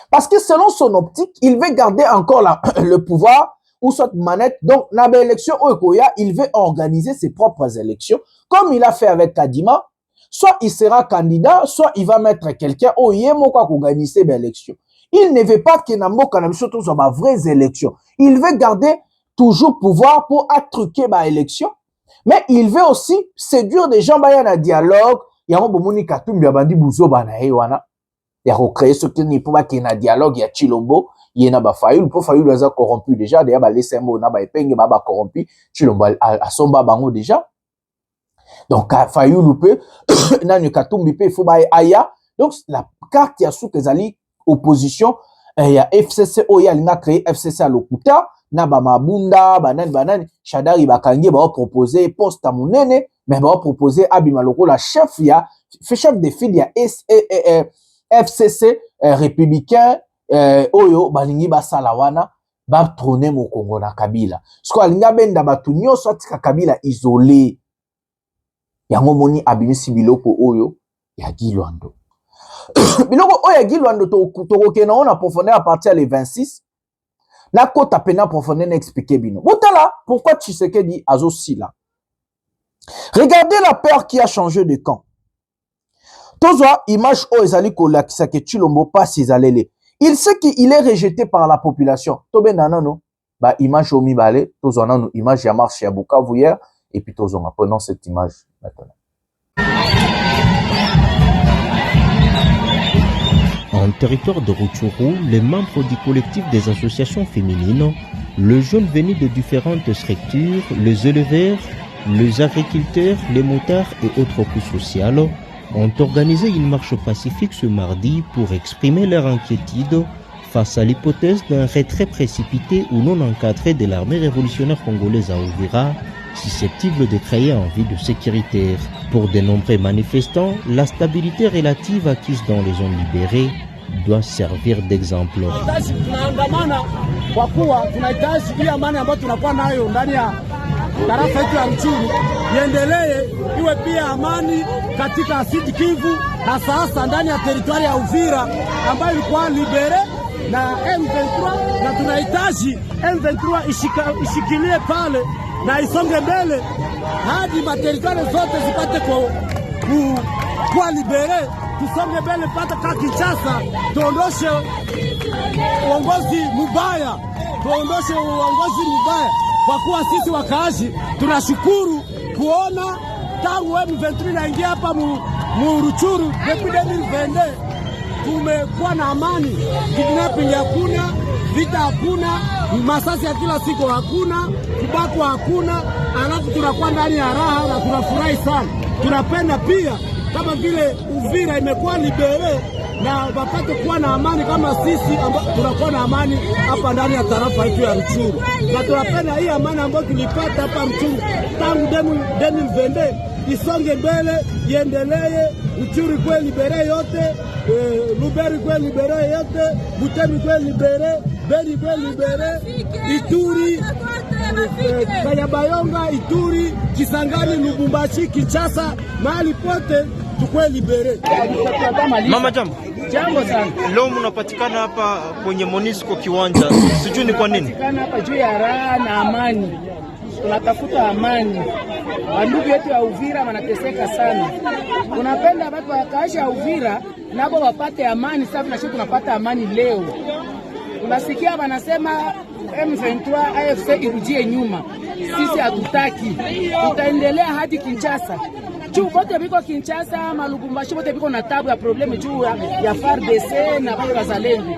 Parce que selon son optique, il veut garder encore le pouvoir ou soit manette. Donc, dans l'élection Okoya, il veut organiser ses propres élections, comme il a fait avec Kadima. Soit il sera candidat, soit il va mettre quelqu'un au Yémoka pour gagner ces élections. Il ne veut pas que Nambo Kanamsho soit ma vraie élection. Il veut garder toujours pouvoir pour attruquer ma élection. Mais il veut aussi séduire des gens, il y a un dialogue. Il y a un bomoni katumbi ya bandi buzo bana wana. Il y a recréé ce qui n'est pas qu'il y a un dialogue, il y a Chilombo, il y a un Fayulu, pour Fayulu les a corrompu déjà, d'ailleurs, bah, les symbole, na ba epenge, ba corrompu, Chilombo a son babango déjà. Donc, Fayulu peut, nan katumbi peut, il faut ba aya. Donc, la carte ya sous que ali opposition, il y a FCC, il y a créé FCC à l'Okuta, na ba mabunda, banan, Shadari bakangi, ba proposer poste à monene, mais va proposer Abimaloko la chef de file ya FCC républicain oyo balingi basalawana ba trôner mo Congo na Kabila. Sko alinga benda batu nyonso atika Kabila isolé. Yango moni abimisi biloko oyo ya Guy Luando. Biloko oyo ya Guy Luando to kena on a profondeur à partir les 26. Na kota pena profondeur n'expliquer bino. Botala pourquoi Tshisekedi azo sila. Regardez la peur qui a changé de camp. Tozwa image o ezali kola kisake Chilombo passe ezalele. Il sait qu'il est rejeté par la population. Tobe nanano ba image o mibale, tozwa nano image ya marche ya Bukavu hier et puis tozwa prenons cette image maintenant. En territoire de Rutshuru, les membres du collectif des associations féminines, les jeunes venus de différentes structures, les éleveurs, les agriculteurs, les motards et autres couches sociales ont organisé une marche pacifique ce mardi pour exprimer leur inquiétude face à l'hypothèse d'un retrait précipité ou non encadré de l'armée révolutionnaire congolaise à Uvira, susceptible de créer un vide sécuritaire. Pour de nombreux manifestants, la stabilité relative acquise dans les zones libérées doit servir d'exemple. Tarafa yetu ya Rutshuru iendelee iwe pia amani katika Sud Kivu na sasa ndani ya teritwari ya Uvira ambayo ilikuwa libere na M23, na tunahitaji M23 ishikilie pale na isonge mbele hadi materitwari zote zipate kuwa libere, tusonge mbele pata ka Kinshasa, tuondoshe uongozi mubaya, Kwa kuwa sisi wakaaji tunashukuru kuona tangu M23 naingia hapa mu Rutshuru depuis 2022 tumekuwa na amani, kidnapping hakuna, vita hakuna, masasi ya kila siku hakuna, kubakwa hakuna, alafu tunakuwa ndani ya raha na tunafurahi sana. Tunapenda pia kama vile Uvira imekuwa libere na wapate kuwa na amani kama sisi tunakuwa na amani hapa ndani ya tarafa yetu ya Ruchuru. Na tunapenda hii amani ambayo tulipata hapa Ruchuru tangu 2022 isonge mbele, iendelee. Ruchuru kwa libere yote, Luberi kwa libere yote, Butemi kwa libere, Beni kwa libere, Ituri, Kanyabayonga, Ituri, Kisangani, Lubumbashi, Kinshasa, mahali pote tukwe libere. Mama jambo. Jambo sana. Leo mnapatikana hapa kwenye Monisco kiwanja. Sijui ni kwa nini? Patikana hapa juu ya raha na amani. Tunatafuta amani. Wandugu yetu ya Uvira wanateseka sana. Tunapenda watu wakaashi ya Uvira nabo wapate amani. Sasa na sisi tunapata amani leo. Tunasikia wanasema M23 AFC irudie nyuma. Sisi hatutaki. Tutaendelea hadi Kinshasa. Juu bote biko Kinshasa, Malubumbashi bote biko na tabu ya probleme juu ya FARDC na wale wazalendo.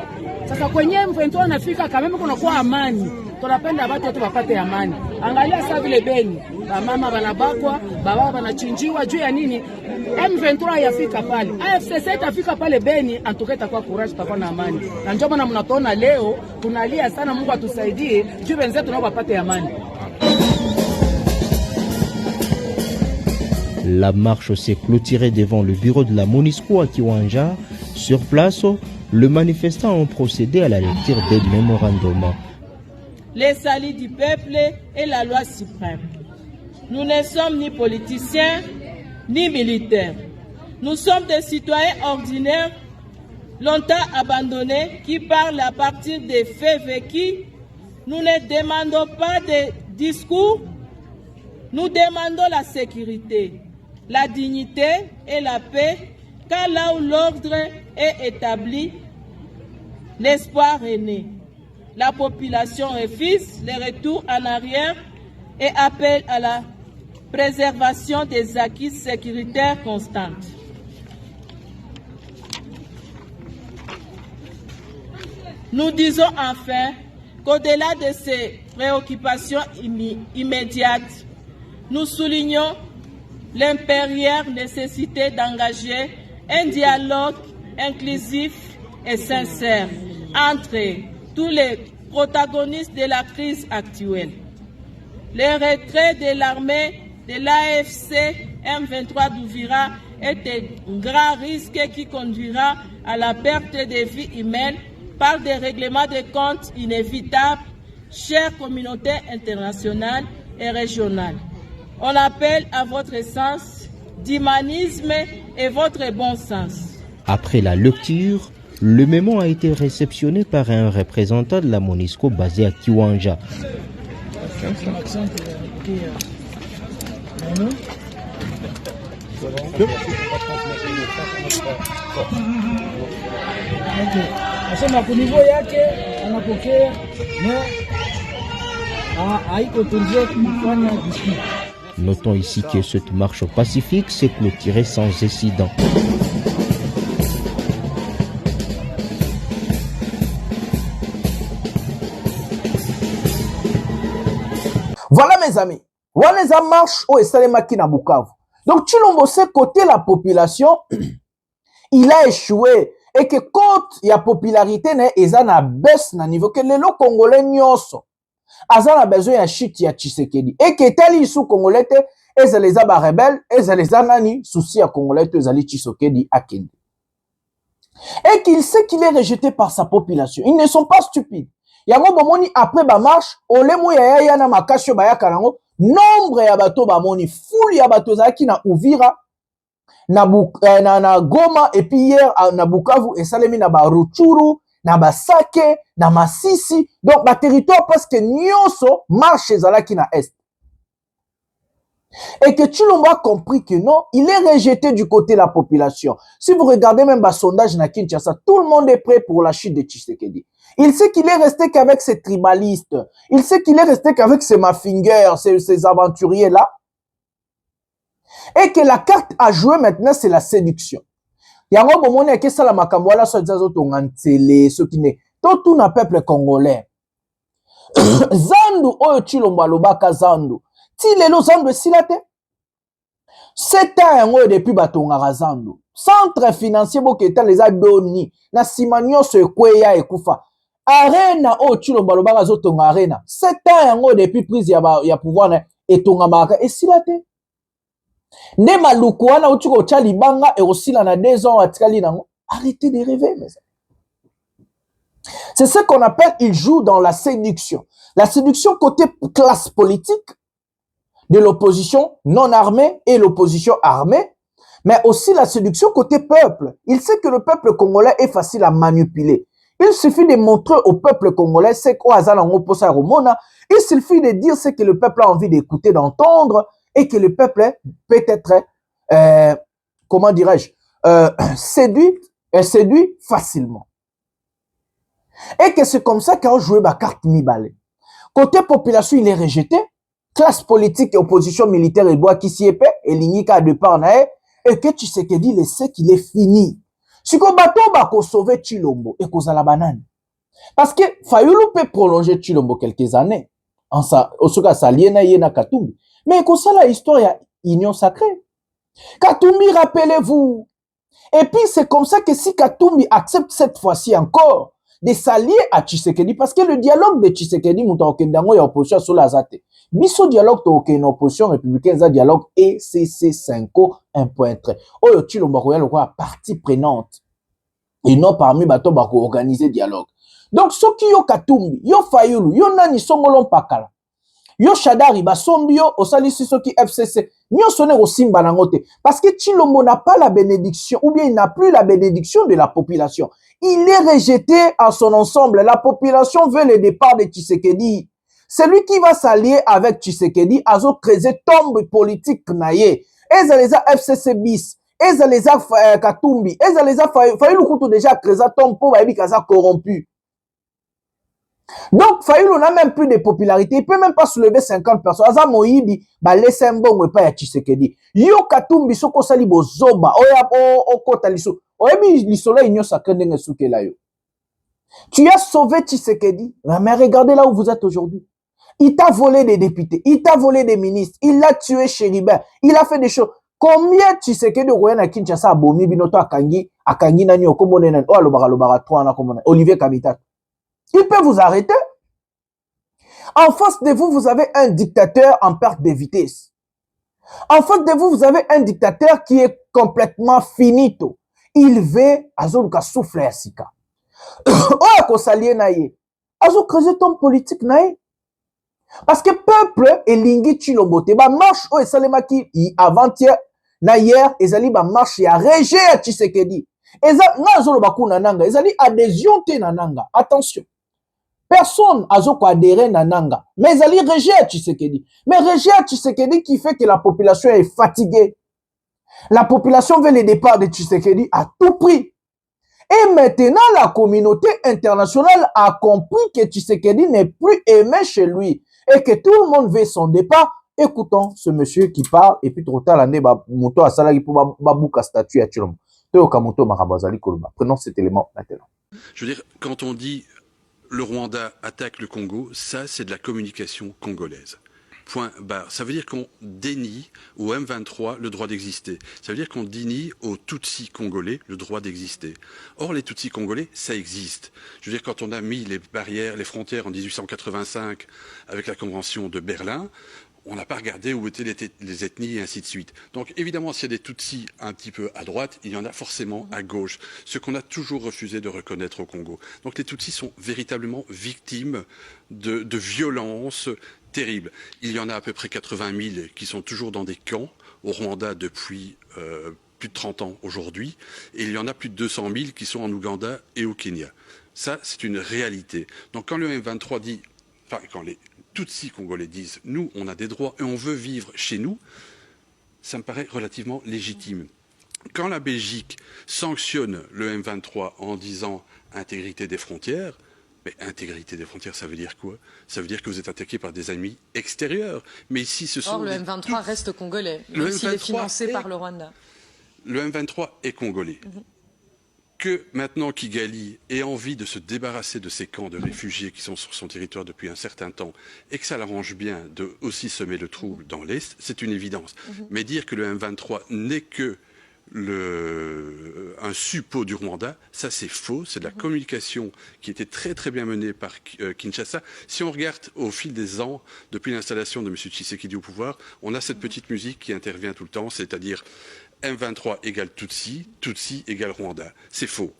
Sasa kwenye M23 anafika kama kuna kwa amani. Tunapenda watu wote wapate amani. Angalia sasa vile Beni, mama wanabakwa, baba wanachinjiwa juu ya nini? M23 yafika pale. AFC itafika pale Beni, antuketa kwa courage tutakuwa na amani. Na ndio maana mnatuona leo tunalia sana, Mungu atusaidie juu wenzetu nao wapate amani. La marche s'est clôturée devant le bureau de la Monisco à Kiwanja. Sur place, les manifestants ont procédé à la lecture des mémorandums. Les saluts du peuple et la loi suprême. Nous ne sommes ni politiciens, ni militaires. Nous sommes des citoyens ordinaires, longtemps abandonnés, qui parlent à partir des faits vécus. Nous ne demandons pas de discours, nous demandons la sécurité, la dignité et la paix, car là où l'ordre est établi, l'espoir est né. La population refuse le retour en arrière et appelle à la préservation des acquis sécuritaires constantes. Nous disons enfin qu'au-delà de ces préoccupations immédiates, nous soulignons l'impérieuse nécessité d'engager un dialogue inclusif et sincère entre tous les protagonistes de la crise actuelle. Le retrait de l'armée de l'AFC M23 d'Uvira est un grand risque qui conduira à la perte de vies humaines par des règlements de comptes inévitables, chères communautés internationales et régionales. On appelle à votre sens d'humanisme et votre bon sens. Après la lecture, le mémo a été réceptionné par un représentant de la Monisco basé à Kiwanja. Notons ici que cette marche pacifique s'est clôturée sans incident. Voilà mes amis, voilà les marches au Esalemaki na Bukavu. Donc Tshilombo sait côté la population, il a échoué et que quand il y a popularité ne eza na baisse na niveau que les Congolais nyonso aza na besoin ya shit ya Tshisekedi et que tali sous Congolais te ezaleza ba rebelle ezaleza nani souci ya Congolais te ezali Tshisekedi akende. Et qu'il sait qu'il est rejeté par sa population. Ils ne sont pas stupides. Yango bomoni après ba marche olemo ya na makasho ba yakarango nombre ya bato ba moni full ya bato zaki na Uvira na Goma et puis hier na Bukavu et salemi na ba Ruchuru na ba Sake na Masisi donc ba territoire parce que nyonso marche zalaki na est. Et que Tshilombo a compris que non, il est rejeté du côté de la population. Si vous regardez même le sondage na Kinshasa, tout le monde est prêt pour la chute de Tshisekedi. Il sait qu'il est resté qu'avec ses tribalistes. Il sait qu'il est resté qu'avec ses mafingers, ces aventuriers-là. Et que la carte à jouer maintenant, c'est la séduction. Yango bomone ke sala makambo ala so zazo tongantsele ce qui n'est tout na peuple congolais. Zandu oyo Tshilombo alobaka zandu. Ti lelo zandu silate. 7 ans depuis batonga razando. Centre financier boketa les a doni. Na simanyo se kweya ekufa. Arena o chilomba lobaka zotonga arena. 7 ans depuis prise ya pouvoir na etonga maka esilate. Nde maluku wana utuko cha libanga e osila na 2 ans atikali nango. Arrêtez de rêver mes amis. C'est ce qu'on appelle il joue dans la séduction. La séduction côté classe politique de l'opposition non armée et l'opposition armée, mais aussi la séduction côté peuple. Il sait que le peuple congolais est facile à manipuler. Il suffit de montrer au peuple congolais ce il suffit de dire ce que le peuple a envie d'écouter, d'entendre, et que le peuple peut être, comment dirais-je, séduit facilement. Et que c'est comme ça qu'on joue ma carte mi-balai. Côté population, il est rejeté. Classe politique et opposition militaire, il doit qui s'y épée, et l'ignica de parnae, et que tu sais qu'il dit, il sait qu'il est fini. Si qu'on bateau, bah, qu'on sauve Chilombo, et qu'on a la banane. Parce que, Fayoulou peut prolonger Chilombo quelques années. En ça, au cas, ça liena yena Katumbi. Mais qu'on ça, la histoire, il y a union sacrée. Katumbi, rappelez-vous. Et puis, c'est comme ça que si Katumbi accepte cette fois-ci encore, de s'allier à Tshisekedi, parce que le dialogue de Tshisekedi, Moutaokendango, il y a opposition sur la Zate. Biso dialogue, il y a une opposition républicaine, ça dialogue ECC 5 1.3. Oh, yo, Chilombo, il y a partie prenante. Et non parmi bateaux, il organiser dialogue. Donc, ceux qui yo Katumbi, yo Fayoulou, yo Nani Songolon Pakala, yo Shadari, Basombio, Osali Sisoki FCC, nyo sonne au Simba Nangote. Parce que Chilombo n'a pas la bénédiction, ou bien il n'a plus la bénédiction de la population. Il est rejeté en son ensemble. La population veut le départ de Tshisekedi. Celui qui va s'allier avec Tshisekedi a créé tombe politique naïe. Ezaleza FCC bis, Ezaleza Katumbi, Ezaleza Fayoulou déjà créé tombe pour Baïbi Kaza corrompu. Donc Fayoulou n'a même plus de popularité. Il peut même pas soulever 50 personnes. Aza Moïbi, ba laisse un bon ou pas ya Tshisekedi. Yo Katumbi soko sali bozoba, oya o kota liso. Tu as sauvé Tshisekedi, mais regardez là où vous êtes aujourd'hui. Il t'a volé des députés, il t'a volé des ministres, il a tué Chéribin, il a fait des choses. Combien Tshisekedi Royana Kinshasa a bomi binoto akangi nani okomone nani alobara 3 na komone Olivier Kabitat. Il peut vous arrêter. En face de vous, vous avez un dictateur en perte de vitesse. En face de vous, vous avez un dictateur qui est complètement finito. Il veut azoluka souffle ya sika. Oh ko salie naie. Azo creuser ton politique naie. Parce que peuple elingi Chilombo te ba marche o esalemaki avant-hier na hier ezali ba marche ya rejet ya Tshisekedi. Eza na zolo bakuna nanga ezali adhésion te na nanga. Attention. Personne azo adhéré na nanga. Mais ezali rejet ya Tshisekedi. Mais rejet ya Tshisekedi qui fait que la population est fatiguée. La population veut le départ de Tshisekedi à tout prix. Et maintenant, la communauté internationale a compris que Tshisekedi n'est plus aimé chez lui et que tout le monde veut son départ. Écoutons ce monsieur qui parle et puis trop tard, l'année, Moto a salari pour babouka statue à Chilombo. Prenons cet élément maintenant. Je veux dire, quand on dit le Rwanda attaque le Congo, ça c'est de la communication congolaise. Point barre. Ça veut dire qu'on dénie au M23 le droit d'exister. Ça veut dire qu'on dénie aux Tutsis congolais le droit d'exister. Or, les Tutsis congolais, ça existe. Je veux dire, quand on a mis les barrières, les frontières en 1885 avec la Convention de Berlin, on n'a pas regardé où étaient les ethnies et ainsi de suite. Donc, évidemment, s'il y a des Tutsis un petit peu à droite, il y en a forcément à gauche. Ce qu'on a toujours refusé de reconnaître au Congo. Donc, les Tutsis sont véritablement victimes de violences terribles. Il y en a à peu près 80 000 qui sont toujours dans des camps au Rwanda depuis plus de 30 ans aujourd'hui. Et il y en a plus de 200 000 qui sont en Ouganda et au Kenya. Ça, c'est une réalité. Donc, quand le M23 dit... Enfin, quand les Tutsis congolais disent « nous, on a des droits et on veut vivre chez nous », ça me paraît relativement légitime. Quand la Belgique sanctionne le M23 en disant « intégrité des frontières », mais intégrité des frontières, ça veut dire quoi? Ça veut dire que vous êtes attaqué par des ennemis extérieurs. Mais ici, ce sont... Or, le M23 reste congolais, même s'il est financé par le Rwanda. Le M23 est congolais. que maintenant Kigali ait envie de se débarrasser de ces camps de réfugiés qui sont sur son territoire depuis un certain temps et que ça l'arrange bien de aussi semer le trouble dans l'Est, c'est une évidence. Mais dire que le M23 n'est que un suppôt du Rwanda, ça c'est faux, c'est de la communication qui était très très bien menée par Kinshasa. Si on regarde au fil des ans, depuis l'installation de M. Tshisekedi au pouvoir, on a cette petite musique qui intervient tout le temps, c'est-à-dire M23 égale Tutsi, Tutsi égale Rwanda. C'est faux.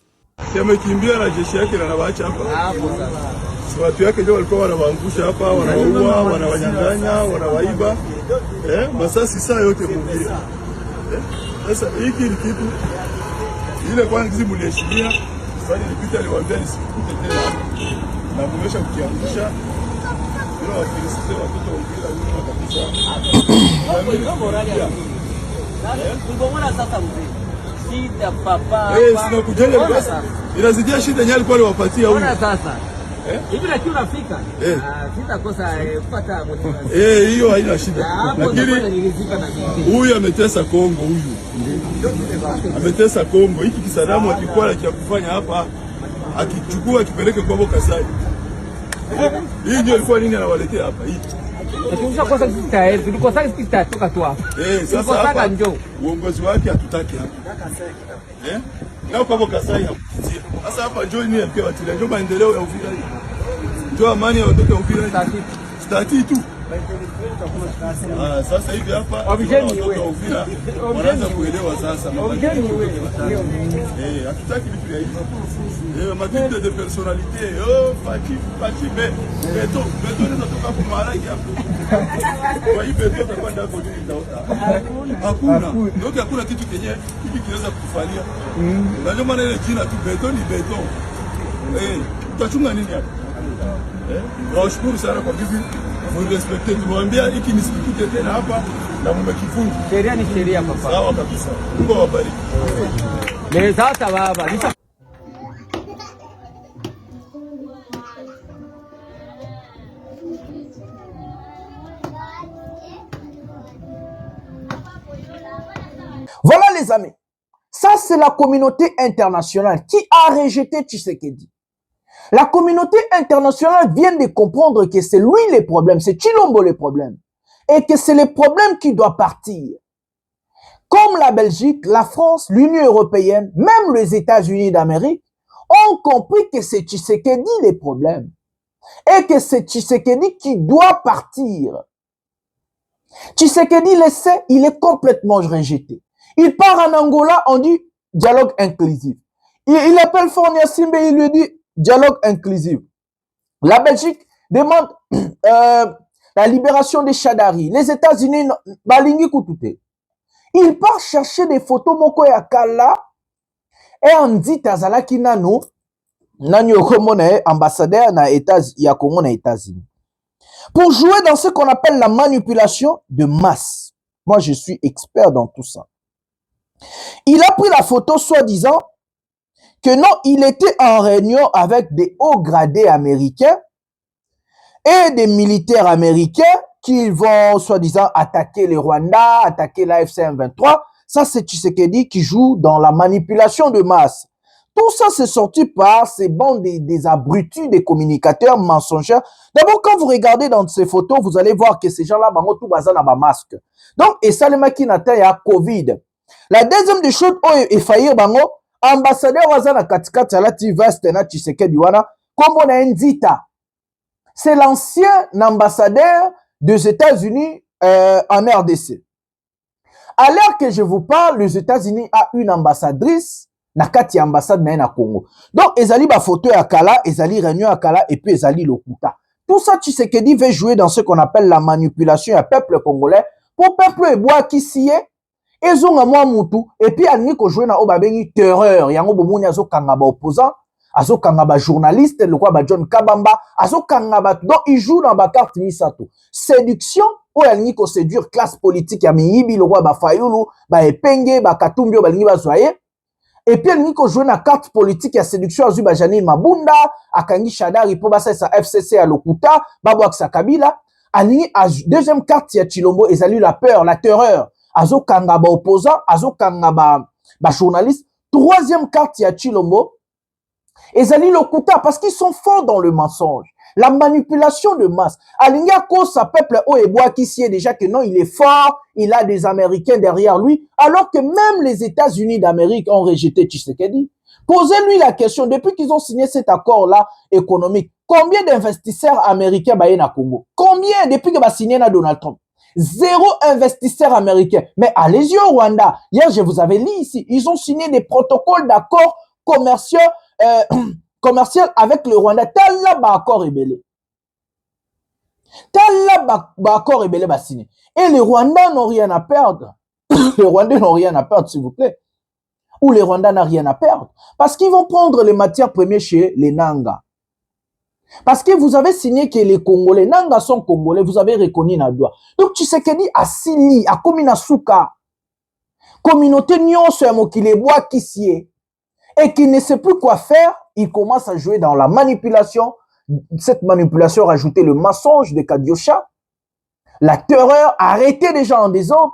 Yamekimbia na jeshi yake na waacha hapa. Watu yake ndio walikuwa wanawaangusha hapa, wanaua, wanawanyang'anya, wanawaiba. Masasi saa yote mwingine. Sasa hiki ni kitu ile kwanza mliheshimia, sasa nilipita aliwaambia nisikute tena na kumesha kukiangusha. Bila wafilisite watoto wengine nyuma kabisa. Ngomona sasa mzee. Shida papa. Sina kujenga pesa. Inazidia shida nyali kwa wapatia huyu. Sasa. Hivi lakini unafika. Sitakosa kupata motivation. Hiyo haina shida. Lakini huyu ametesa Kongo huyu. Ametesa Kongo. Hiki kisadamu akikuwa cha kufanya hapa akichukua akipeleke kwa Kasai. Hii ndio ilikuwa nini anawaletea hapa hii. Tukisha kosa sisi tulikosa sisi tutatoka tu hapa. Sasa hapa uongozi wake hatutaki hapa. Na kwa Kasai hakupitia. Sasa hapa njoo ni MP wa Tila, njoo maendeleo ya Uvira. Njoo amani ya watoto wa Uvira. Stati tu. Sasa hivi hapa watoto wa Uvira wanaanza kuelewa sasa. Hatutaki vitu vya hivyo. Matitre de personnalité, Pachi, beto inatoka kwa Maraki hapo. Kwa hiyo beto itakwenda hapo nini itaota? Hakuna. Ndio hakuna kitu kenye hiki kinaweza kukufalia. Na ndio maana ile jina tu beto ni beto. Utachunga nini hapo? Nawashukuru sana kwa hivi. Mrespecte, tumwambia hiki nisikute tena hapa na mmekifunga. Sheria ni sheria papa. Sawa kabisa. Mungu awabariki. Sasa baba. Voilà les amis, ça c'est la communauté internationale qui a rejeté Tshisekedi. La communauté internationale vient de comprendre que c'est lui le problème, c'est Tshilombo le problème, et que c'est le problème qui doit partir. Comme la Belgique, la France, l'Union européenne, même les États-Unis d'Amérique ont compris que c'est Tshisekedi le problème, et que c'est Tshisekedi qui doit partir. Tshisekedi le sait, il est complètement rejeté. Il part en Angola, on dit dialogue inclusif. Il appelle Fornia Simbe, il lui dit dialogue inclusif. La Belgique demande la libération des Chadari. Les États-Unis, balingi kutute. Il part chercher des photos moko ya kala et on dit Tazalaki nano nanyo komone ambassadeur na États ya Congo na États-Unis. Pour jouer dans ce qu'on appelle la manipulation de masse. Moi, je suis expert dans tout ça. Il a pris la photo soi-disant que non, il était en réunion avec des hauts gradés américains et des militaires américains qui vont soi-disant attaquer le Rwanda, attaquer l'AFC M23. Ça, c'est Tshisekedi qui joue dans la manipulation de masse. Tout ça, c'est sorti par ces bandes des abrutis, des communicateurs mensongers. D'abord, quand vous regardez dans ces photos, vous allez voir que ces gens-là, tout bazar na ba masque. Donc, et ça, le maki nata ya Covid. La deuxième des choses, est faillir bango, ambassadeur wazana katikati alati veste na Tshisekedi wana, comme on a Ndita. C'est l'ancien ambassadeur des États-Unis en RDC. À l'heure que je vous parle, les États-Unis a une ambassadrice na kati ambassade na Congo. Donc, ezali ba photo ya kala, ezali réunion ya kala, et puis ezali lokuta. Tout ça, Tshisekedi veut jouer dans ce qu'on appelle la manipulation à peuple congolais, pour peuple eboa qui s'y est, ezonga mwa mutu, et puis alingi ko jouer na obabengi terreur, yango bomoni azo kanga ba opposant, azo kanga ba journaliste, le quoi ba John Kabamba, azo kanga ba, donc il joue dans ba carte misato. Séduction, ou alingi ko séduire classe politique ya miyibi, le quoi ba Fayulu, ba Epenge, ba Katumbi, ba lingi ba Zoye. Et puis alingi ko jouer na carte politique ya séduction azu ba Janine Mabunda, akangi Shadari po ba sa FCC à Lokuta, ba Bouaksa Kabila. Alingi deuxième carte ya Tshilombo, ezali la peur, la terreur. Azo kanga ba opposant, azo kanga ba journaliste, troisième carte, il y a Chilombo. Et Zali Lokuta, parce qu'ils sont forts dans le mensonge. La manipulation de masse. Alinga sa peuple Oeboa qui sait déjà que non, il est fort, il a des Américains derrière lui, alors que même les États-Unis d'Amérique ont rejeté Tshisekedi. Posez-lui la question, depuis qu'ils ont signé cet accord-là économique, combien d'investisseurs américains baillent na Congo? Combien depuis que va signer na Donald Trump? 0 investisseur américain. Mais allez-y au Rwanda. Hier, je vous avais lu ici, ils ont signé des protocoles d'accords commerciaux, commercial avec le Rwanda. Tel là, accord rebelle. Tel là, accord rebelle va signer. Et les Rwandais n'ont rien à perdre. Les Rwandais n'ont rien à perdre, s'il vous plaît. Ou les Rwandais n'ont rien à perdre. Parce qu'ils vont prendre les matières premières chez les Nanga. Parce que vous avez signé que les Congolais, Nanga sont Congolais, vous avez reconnu Nadoua. Donc, Tshisekedi a signé, a commis na souka. Communauté nyonso ya mokili bois qui sied. Et qui ne sait plus quoi faire, il commence à jouer dans la manipulation. Cette manipulation, rajouter le mensonge de Kadiosha, la terreur, arrêter des gens en désordre,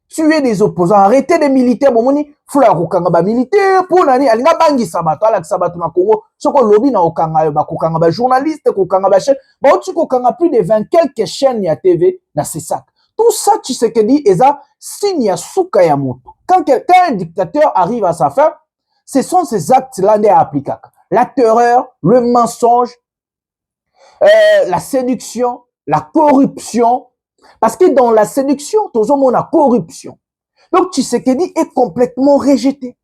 tuer des opposants, arrêter des militaires. Bomoni, fleur okanga militaire pour nani alinga bangi sabato ala sabato na Congo. Soko lobby na okanga ba kokanga ba journaliste, kokanga ba chaîne, ba otu kokanga plus de 20 quelques chaînes ya TV na c'est ça. Tout ça Tshisekedi eza signe ya suka ya moto. Quand un dictateur arrive à sa fin, ce sont ces actes-là qui sont appliqués. La terreur, le mensonge, la séduction, la corruption. Parce que dans la séduction, tout le monde a corruption. Donc Tshisekedi est complètement rejeté.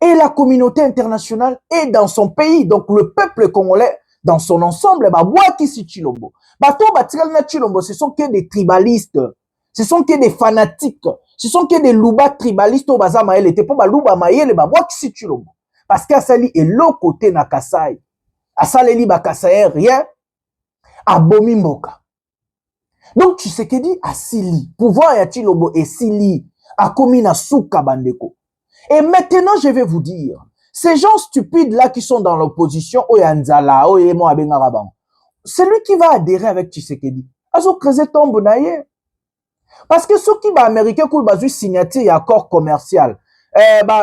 Et la communauté internationale est dans son pays. Donc le peuple congolais, dans son ensemble, ce sont que des tribalistes. Ce sont que des fanatiques. Ce sont que des louba tribalistes au baza maël. Était pas louba maël, parce qu'Asali est l'autre côté na Kasai. Asali ba Kasai rien. Abomi mboka. Donc Tshisekedi asili. Pouvoir ya Tshilombo et sili. A commis na souka bandeko. Et maintenant je vais vous dire. Ces gens stupides là qui sont dans l'opposition. Oyanzala, oyemo abengaraban. Celui qui va adhérer avec Tshisekedi. Azo kreze tombe na ye. Parce que ceux qui sont américains, qui ont signé un accord commercial,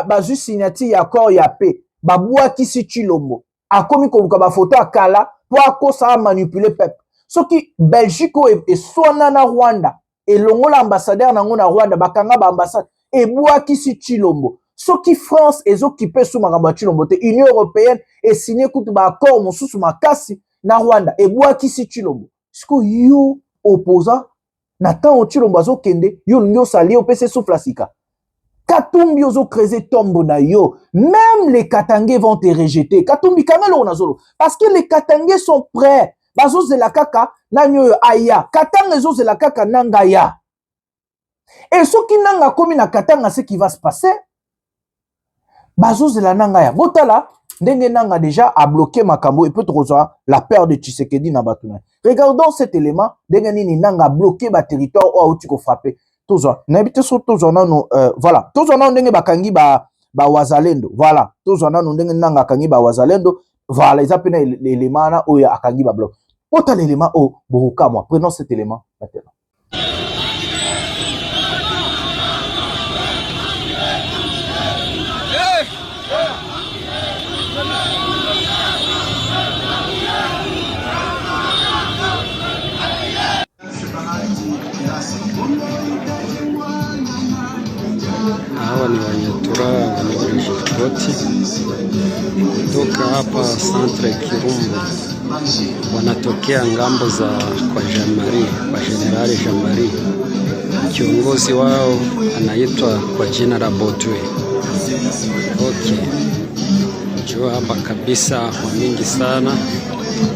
bazu signature accord ya paix, babua qui si Tshilombo, a commis comme ba photo à Kala, pour ça manipuler peuple. Ceux qui Belgique et soit na Rwanda, et l'ongola ambassadeur na Rwanda, bakanga ba ambassade, et boua qui si Tshilombo. Ceux qui France et ceux qui paient sous ma Tshilombo, Union européenne et signé coup ba accord mon sous ma kasi na Rwanda, et boua qui si Tshilombo. Ce que you opposant Nathan o Tshilombo azo kende, yo nyo sali o pese souffla sika. Katumbi ozo kreze tombo na yo. Même les Katangais vont te rejeter. Katumbi kamelo onazolo. Parce que les Katangais sont prêts. Bazo zela kaka na nyo aya. Katanga zo zela kaka nanga ya. Et ce qui nanga komi na Katanga, ce qui va se passer. Bazo zela nanga ya. Botala, ndenge nanga déjà a bloqué Makambo et peut rejoindre la peur de Tshisekedi na Batuna. Regardons cet élément, ndenge nini nanga bloqué ba territoire ou outiko frappé. Toujours, n'habite sur toujours non voilà. Toujours non ndenge bakangi ba wazalendo. Voilà. Toujours non ndenge nanga kangi ba wazalendo. Voilà, ils appellent l'élément na ou ya akangi ba bloc. Autant l'élément au boruka moi. Prenons cet élément maintenant. Hawa ni Wanyatura wanaripoti kutoka hapa Centre Kirumba, wanatokea ngambo za kwa Jean-Marie, kwa Generali Jean-Marie. Kiongozi wao anaitwa kwa jina la Botwe. Okay, jua hapa kabisa wa mingi sana,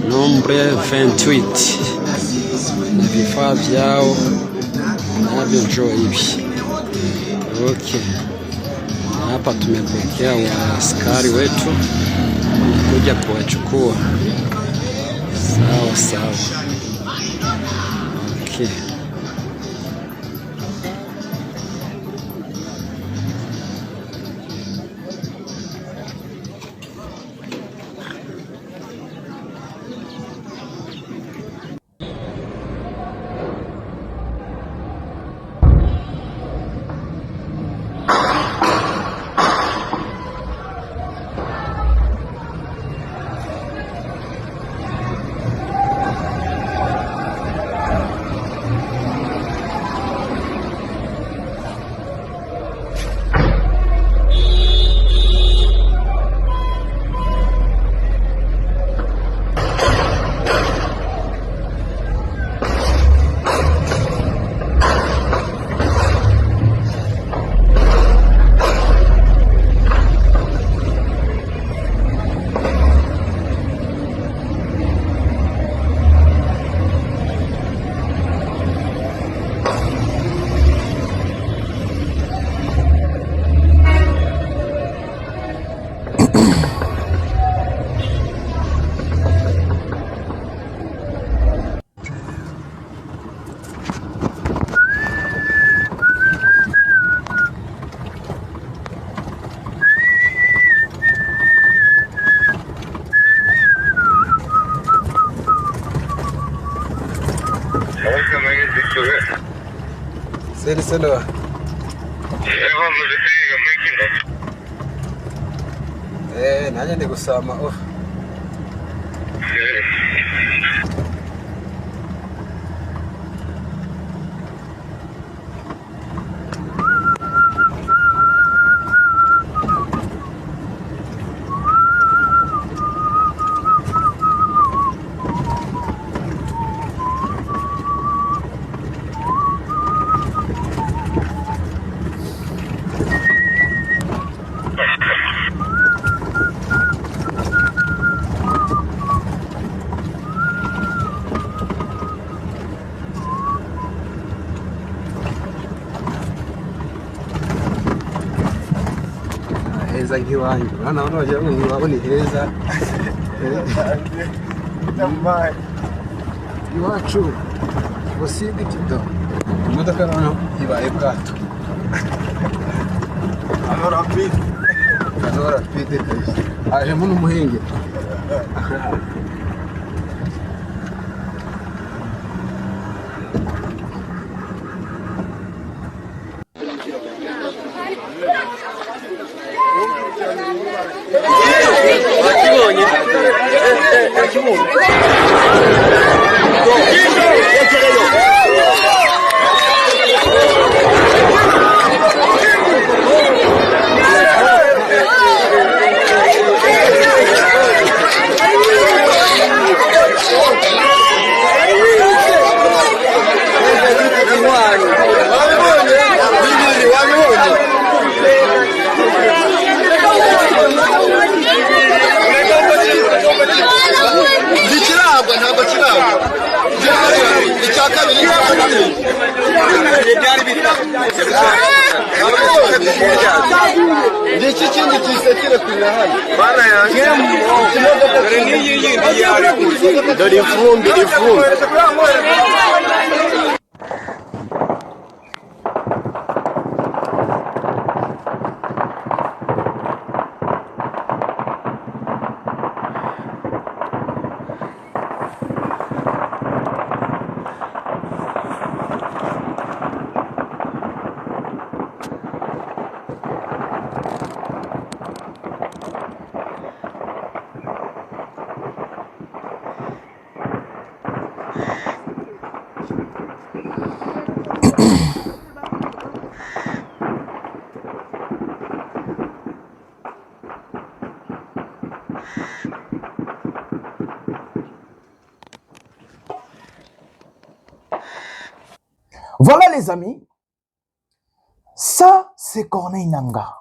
nombre 28 na vifaa vyao navyo njoo hivi. Okay. Hapa tumepokea wa askari wetu kuja kuwachukua. Sawa sawa. Okay. Salut. Nanya ndi gusama. Heza nk'iwanyu bana bano bagira ngo babone heza iwacu usibye tido imodoka hano ibaye bwato ano rapide ajemo n'umuhenge Voilà les amis, ça c'est Corneille Nangaa.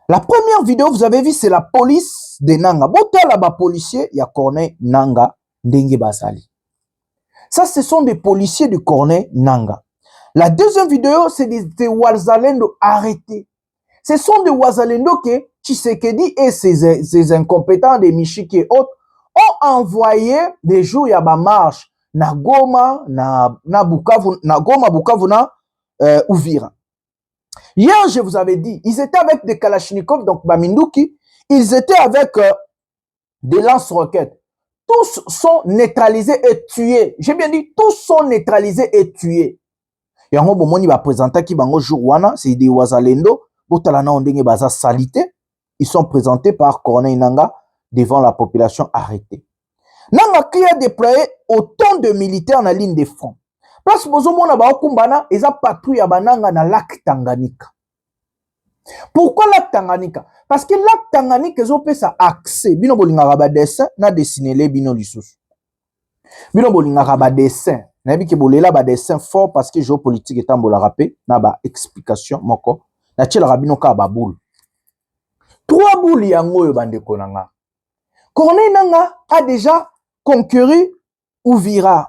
La première vidéo vous avez vu c'est la police de Nangaa. Bota là-bas policier, il y a Corneille Nangaa Ndenge Bazali. Ça ce sont des policiers de Corneille Nangaa. La deuxième vidéo c'est des Wazalendo arrêtés. Ce sont des Wazalendo que Tshisekedi et ses incompétents de Michiki et autres ont envoyé des jours à la marche. Na Goma, na Bukavu, na Goma, Bukavu, na Uvira. Hier, je vous avais dit, ils étaient avec des Kalachnikov, donc Baminduki, ils étaient avec des lance-roquettes. Tous sont neutralisés et tués. J'ai bien dit, tous sont neutralisés et tués. Yango bomoni va présenter qui bango jourwana, c'est des Wazalendo, botalana ondenge baza salité. Ils sont présentés par Corneille Nangaa devant la population arrêtée. Nangaa qui a déployé autant de militaires dans la ligne de front. Parce que bozomona ba okumbana eza patrouille ya bananga na lac Tanganyika. Pourquoi lac Tanganyika? Parce que lac Tanganyika ezope sa accès bino bolingaka ba dessin na dessiner les bino lisusu. Bino bolingaka ba dessin na bi ke bolela ba dessin fort parce que géopolitique etambola rapé na ba explication moko na tshela bino ka ba boule. Trois boules yango yo bandeko nanga. Corneille Nangaa a déjà conquéri Uvira.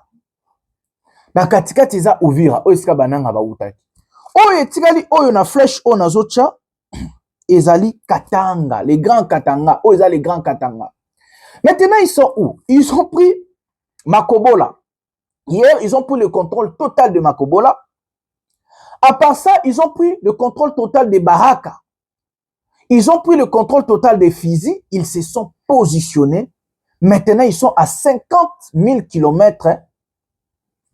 Na katikati za Uvira, oyo esika bananga bautaki. Oyo etikali oyo na flèche oyo nazocha ezali Katanga, les grands Katanga, oyo ezali les grands Katanga. Maintenant ils sont où? Ils ont pris Makobola. Hier, ils ont pris le contrôle total de Makobola. À part ça, ils ont pris le contrôle total de Baraka. Ils ont pris le contrôle total des Fizi, ils se sont positionnés. Maintenant, ils sont à 50 000 km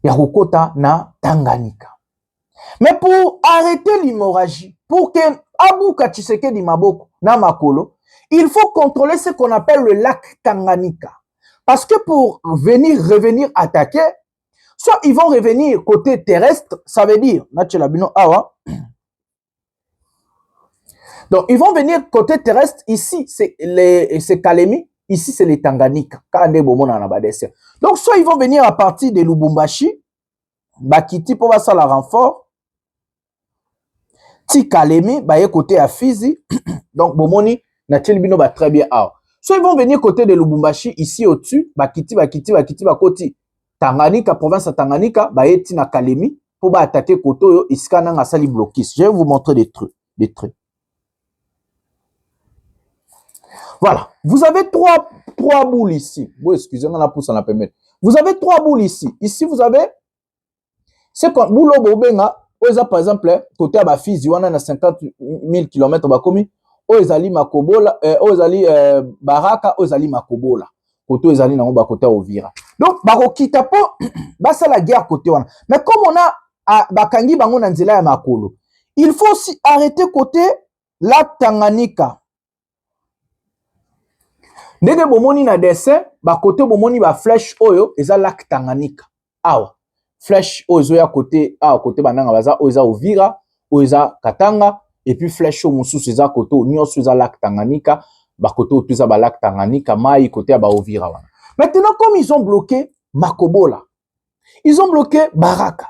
Yarukota na Tanganyika. Mais pour arrêter l'hémorragie, pour que Abouka Tshisekedi Maboko, Namakolo, il faut contrôler ce qu'on appelle le lac Tanganyika. Parce que pour revenir attaquer, soit ils vont revenir côté terrestre, ça veut dire, donc ils vont venir côté terrestre, ici c'est Kalemi, ici c'est les Tanganyika. Donc soit ils vont venir à partir de Lubumbashi, Bakiti pour passer la renfort, Ti Kalemi, côté à Fizi, donc Bomoni, Natchelbino va très bien. Soit ils vont venir côté de Lubumbashi, ici au-dessus, Bakiti, Bakoti, Tanganyika, province de Tanganyika, Baeti na Kalemi, pour attaquer Koto, Iskana na Sali Blokis. Je vais vous montrer des trucs. Voilà. Vous avez trois boules ici. Bon, excusez-moi, la pousse, on la permet. Vous avez 3 boules ici. Ici, vous avez, c'est quand boule au Bobenga, par exemple, côté à Bafizi, on a 50 000 km, Bakomi, Ozali Makobola, Ozali Baraka, Ozali Makobola. Côté Ozali Namba, côté Ovira. Donc, Barokita po, c'est la guerre côté wana. Mais comme on a Bakangi Bango Nanzela ya Makolo, il faut aussi arrêter côté la Tanganyika. Ndenge bomoni na dessin, côté bomoni ba flèche oyo, eza lac Tanganyika. Awa. Flèche oyo ya côté, côté bananga baza, oyo Ovira, oyo Katanga. Et puis flèche au Moussou, c'est ça, côté, nous sommes lac Tanganyika, côté où tout lac Tanganyika, Maï, côté à Ovira. Maintenant, comme ils ont bloqué Makobola, ils ont bloqué Baraka,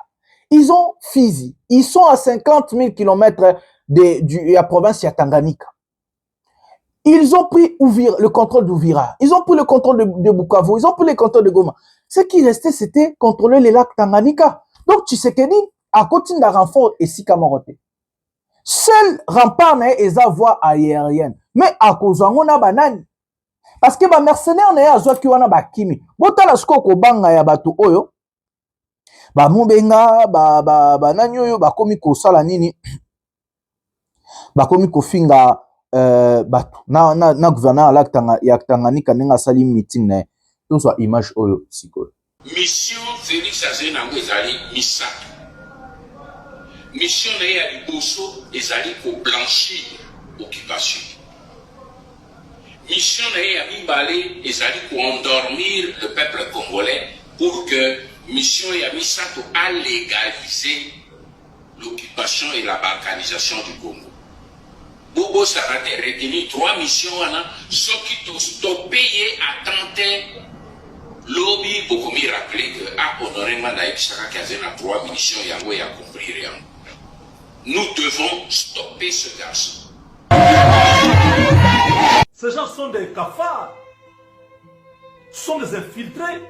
ils ont Fizi, ils sont à 50 000 km de la province de Tanganyika. Ils ont pris le contrôle d'Ouvira, ils ont pris le contrôle de Bukavu, ils ont pris le contrôle de Goma. Ce qui restait, c'était contrôler les lacs Tanganyika. Donc, Tshisekedi a continué à renfort et si Kamorote. Seul rempart est à voie aérienne. Mais à cause on a banane. Parce que les mercenaires ne sont pas à bakimi. Bota la skoko banga ya batu oyo. Ba mubenga, ba nanyoyo, ba komi ko sala nini. Ba komi ko finga batu. Na gouverneur ya Tanganyika nenga sali meeting na. Tout soit image oyo siko. Mission Félix Azena ezali misato. Mission ya liboso ezali ko blanchir occupation. Mission ya mibale ezali ko endormir le peuple congolais pour que mission ya misato a légaliser l'occupation et la balkanisation du Congo. Bobo Sarate retenu 3 missions wana soki to payer à tenter lobby beaucoup me rappeler que a honoré Manaïk Chaka Kazena 3 missions yango ya compris rien. Nous devons stopper ce garçon. Ces gens sont des cafards. Ce sont des infiltrés.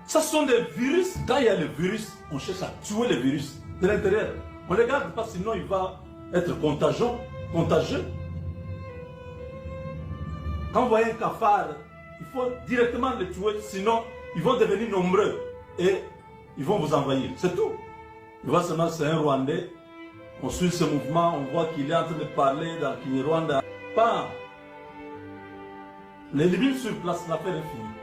Ce sont des virus. Quand il y a le virus, on cherche à tuer le virus de l'intérieur. On ne le garde pas, sinon il va être contagieux. Quand vous voyez un cafard, il faut directement le tuer, sinon ils vont devenir nombreux et ils vont vous envahir. C'est tout. Il voit seulement c'est un Rwandais. On suit ce mouvement, on voit qu'il est en train de parler dans Kinyarwanda. Pas. Les Libyens sur place, l'affaire est finie.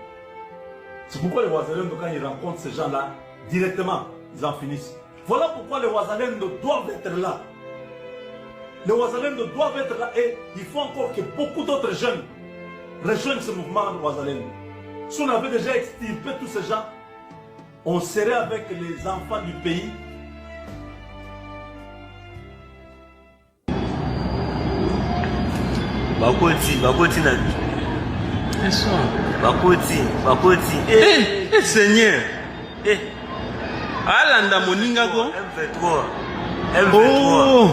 C'est pourquoi les Ouazalendo, quand ils rencontrent ces gens-là, directement, ils en finissent. Voilà pourquoi les Ouazalendo doivent être là. Les Ouazalendo doivent être là et il faut encore que beaucoup d'autres jeunes rejoignent ce mouvement Ouazalendo. Si on avait déjà extirpé tous ces gens, on serait avec les enfants du pays. Bakoti na. Bakoti. Seigneur. Alanda moninga go. M23. Oh.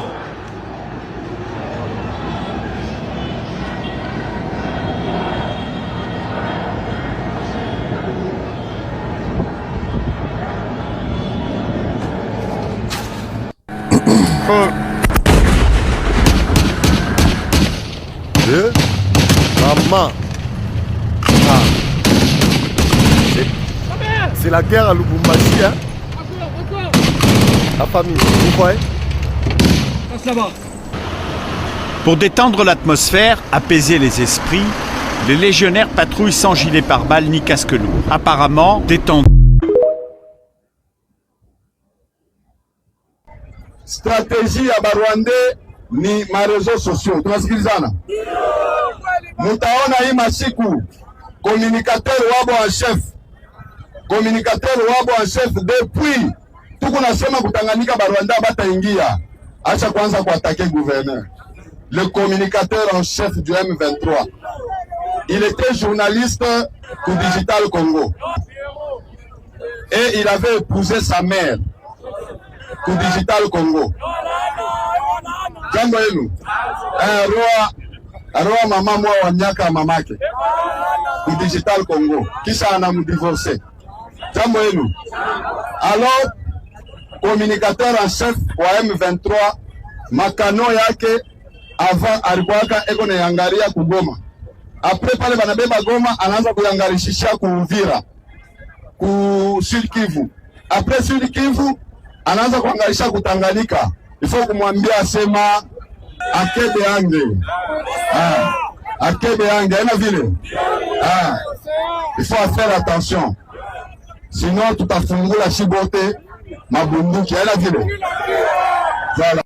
Maman. C'est la guerre à Lubumbashi. Hein? La famille, vous voyez? Pour détendre l'atmosphère, apaiser les esprits, les légionnaires patrouillent sans gilet pare-balles ni casque lourd. Apparemment détendus. stratégie ya Barwandais ni mareseaux sociaux. Tunasikilizana? Mutaona hii masiku communicateur wabo en chef depuis tuko nasema kutanganyika Barwanda bataingia, acha kwanza kuattaquer gouverneur. Le communicateur en chef du M23, il était journaliste pour Digital Congo et il avait épousé sa mère pour Digital Congo. Jambo yenu aroa mama mwa wa miaka mamake pour Digital Congo kisha anamudivorce. Jambo yenu. Alors communicateur en chef wa M23 makano yake avant alikuwaka eko na yangaria kugoma. Après pale banabeba Goma anaanza kuyangarishisha kuuvira ku Sud Kivu. Après Sud Kivu anaanza kuangarisha kutanganyika. Ifo kumwambia asema akebe ange. Akebe ange ena vile. Il faut faire attention. Sinon tutafungula shibote mabunduki ena vile. Voilà.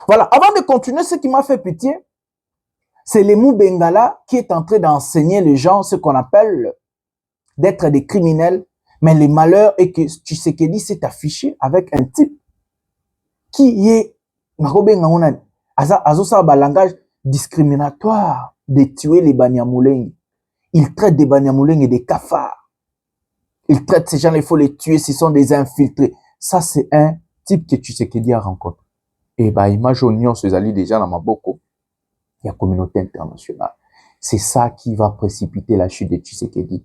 Voilà, avant de continuer, ce qui m'a fait pitié, c'est les Bengala qui est en train d'enseigner les gens ce qu'on appelle d'être des criminels. Mais le malheur est que Tshisekedi s'est affiché avec un type qui est un langage discriminatoire de tuer les Banyamulenge. Il traite des Banyamulenge des cafards. Il traite ces gens, il faut les tuer, ce sont des infiltrés. Ça, c'est un type que Tshisekedi a rencontré. Et bah, imaginons ces alliés déjà dans Maboko, il y a communauté internationale. C'est ça qui va précipiter la chute de Tshisekedi.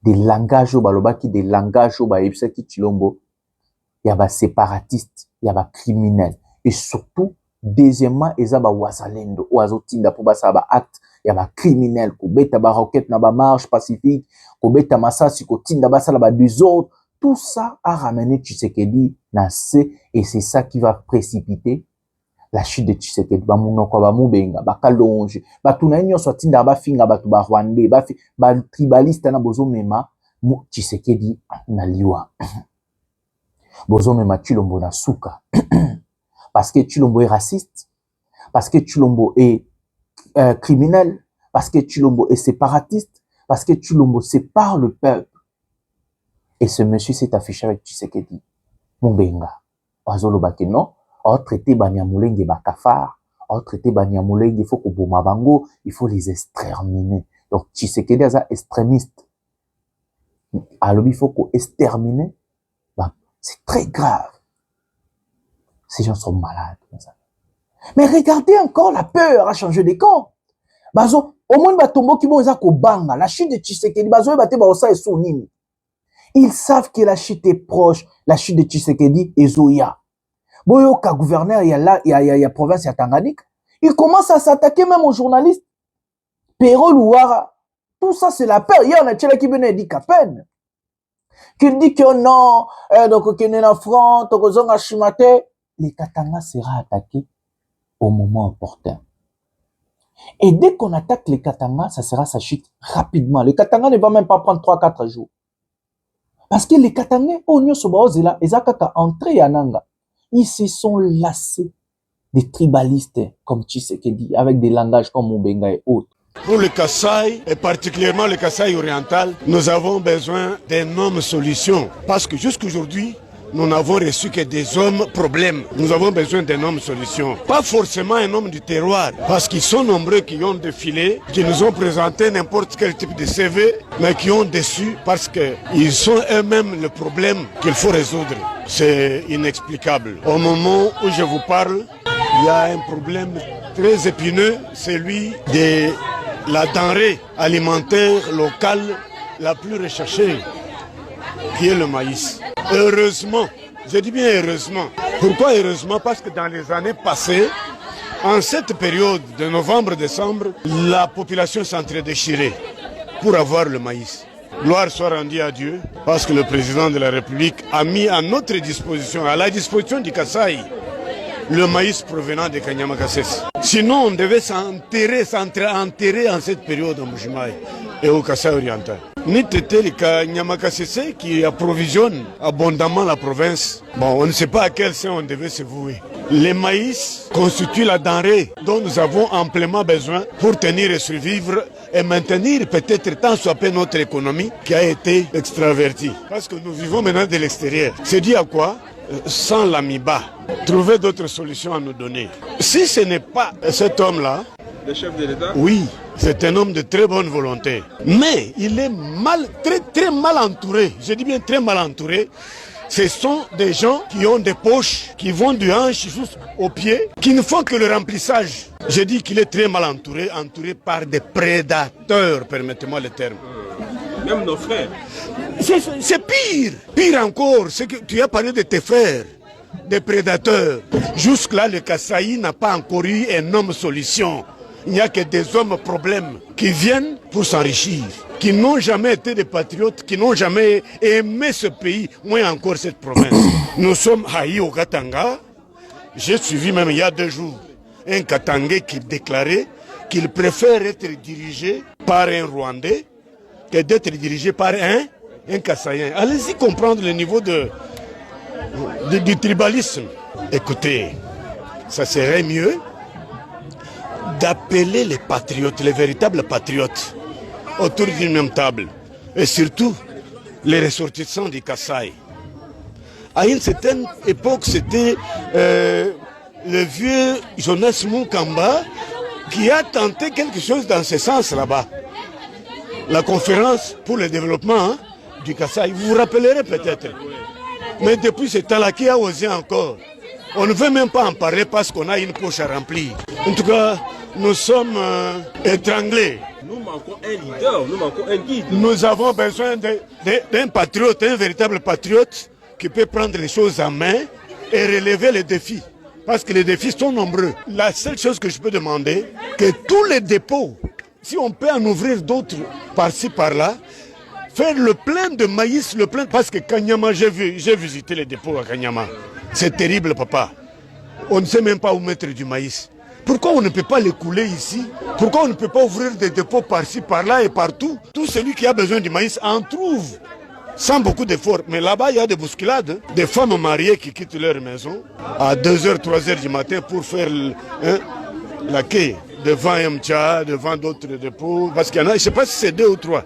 Des langages au balobaki, des langages au baïbsaki Chilombo. Il y a des séparatistes, il y a des criminels. Et surtout, deuxièmement, il y a des wazalendo, oazotinda pour basa ba acte, il y a des criminels, ko beta ba roquette na ba marche pacifique, ko beta masasi, ko tinda basa la ba deux autres. Tout ça a ramené Tshisekedi na C, et c'est ça qui va précipiter la chute de Tshisekedi. Ba munoko ba mubenga, ba kalonge, ba tunainyo sotinda ba finga ba tu ba Rwandais, ba tribaliste na bozo mema, Tshisekedi na liwa. Bozo mema Chilombo na suka. Parce que Chilombo est raciste, parce que Chilombo est criminel, parce que Chilombo est séparatiste, parce que Chilombo sépare le peuple. Et ce monsieur s'est affiché avec Tshisekedi. Mubenga. Wazolo bakeno. On traité Banyamulenge bakafar, on traité Banyamulenge, il faut que Mabango, il faut les exterminer. Donc Tshisekedi est un extrémiste. Alors il faut qu'on extermine. Bah, c'est très grave. Ces gens sont malades. Mais regardez encore, la peur a changé de camp. Bazo, au moins batombo ki boza ko banga, la chute de Tshisekedi, bazo bate ba osa esu nini. Ils savent que la chute est proche, la chute de Tshisekedi est Zoya. Boyoka gouverneur, il y a province, il y a Tanganyika. Il commence à s'attaquer même aux journalistes. Pero Louara. Tout ça, c'est la peur. Il y a un tchèle qui venait dit qu'à peine. Qu'il dit que non, donc qu'il est en front, donc ils ont achimaté. Les Katanga sera attaqué au moment opportun. Et dès qu'on attaque les Katanga, ça sera sa chute rapidement. Le Katanga ne va même pas prendre 3-4 jours. Parce que les Katangais, au Nyo Sobaozela, ils ont entré à Nanga. Ils se sont lassés des tribalistes comme Tshisekedi, avec des langages comme Mubenga et autres. Pour le Kasaï, et particulièrement le Kasaï oriental, nous avons besoin d'énormes solutions. Parce que jusqu'aujourd'hui, nous n'avons reçu que des hommes problèmes. Nous avons besoin d'énormes solutions. Pas forcément un homme du terroir, parce qu'ils sont nombreux qui ont défilé, qui nous ont présenté n'importe quel type de CV, mais qui ont déçu parce qu'ils sont eux-mêmes le problème qu'il faut résoudre. C'est inexplicable. Au moment où je vous parle, il y a un problème très épineux, celui de la denrée alimentaire locale la plus recherchée, qui est le maïs. Heureusement, je dis bien heureusement. Pourquoi heureusement? Parce que dans les années passées, en cette période de novembre-décembre, la population s'entre déchirée pour avoir le maïs. Gloire soit rendue à Dieu, parce que le président de la République a mis à notre disposition, à la disposition du Kasaï, le maïs provenant de Kanyama-Kasese. Sinon, on devait s'enterrer en cette période en Mbujimaï et au Kasaï oriental. N'était le Kanyama-Kasese qui approvisionne abondamment la province. Bon, on ne sait pas à quel sein on devait se vouer. Les maïs constituent la denrée dont nous avons amplement besoin pour tenir et survivre et maintenir peut-être tant soit peu notre économie qui a été extravertie. Parce que nous vivons maintenant de l'extérieur. C'est dit à quoi? Sans l'AMIBA, trouver d'autres solutions à nous donner. Si ce n'est pas cet homme-là, le chef de l'État? Oui, c'est un homme de très bonne volonté. Mais il est très mal entouré. Je dis bien très mal entouré. Ce sont des gens qui ont des poches, qui vont du hanche jusqu'au pied, qui ne font que le remplissage. Je dis qu'il est très mal entouré, entouré par des prédateurs, permettez-moi le terme. Même nos frères. C'est pire. Pire encore, c'est que tu as parlé de tes frères, des prédateurs. Jusque-là, le Kasaï n'a pas encore eu un homme solution. Il n'y a que des hommes problèmes qui viennent pour s'enrichir, qui n'ont jamais été des patriotes, qui n'ont jamais aimé ce pays, moins encore cette province. Nous sommes haïs au Katanga. J'ai suivi même il y a 2 jours un Katangais qui déclarait qu'il préfère être dirigé par un Rwandais que d'être dirigé par un Kassaïen. Allez-y comprendre le niveau du tribalisme. Écoutez, ça serait mieux d'appeler les patriotes, les véritables patriotes, autour d'une même table. Et surtout, les ressortissants du Kasaï. À une certaine époque, c'était le vieux Jonas Munkamba qui a tenté quelque chose dans ce sens là-bas. La conférence pour le développement du Kasaï, vous vous rappellerez peut-être. Mais depuis ce temps-là, qui a osé encore? On ne veut même pas en parler parce qu'on a une poche à remplir. En tout cas, nous sommes étranglés. Nous manquons un leader, nous manquons un guide. Nous avons besoin d'un patriote, un véritable patriote qui peut prendre les choses en main et relever les défis. Parce que les défis sont nombreux. La seule chose que je peux demander, que tous les dépôts, si on peut en ouvrir d'autres par-ci, par-là, faire le plein de maïs, le plein, parce que Kanyama, j'ai visité les dépôts à Kanyama. C'est terrible, papa. On ne sait même pas où mettre du maïs. Pourquoi on ne peut pas les couler ici? Pourquoi on ne peut pas ouvrir des dépôts par-ci, par-là et partout? Tout celui qui a besoin du maïs en trouve, sans beaucoup d'efforts. Mais là-bas, il y a des bousculades. Des femmes mariées qui quittent leur maison à 2h, 3h du matin pour faire la quai devant MTA, devant d'autres dépôts. Parce qu'il y en a, je ne sais pas si c'est 2 ou 3.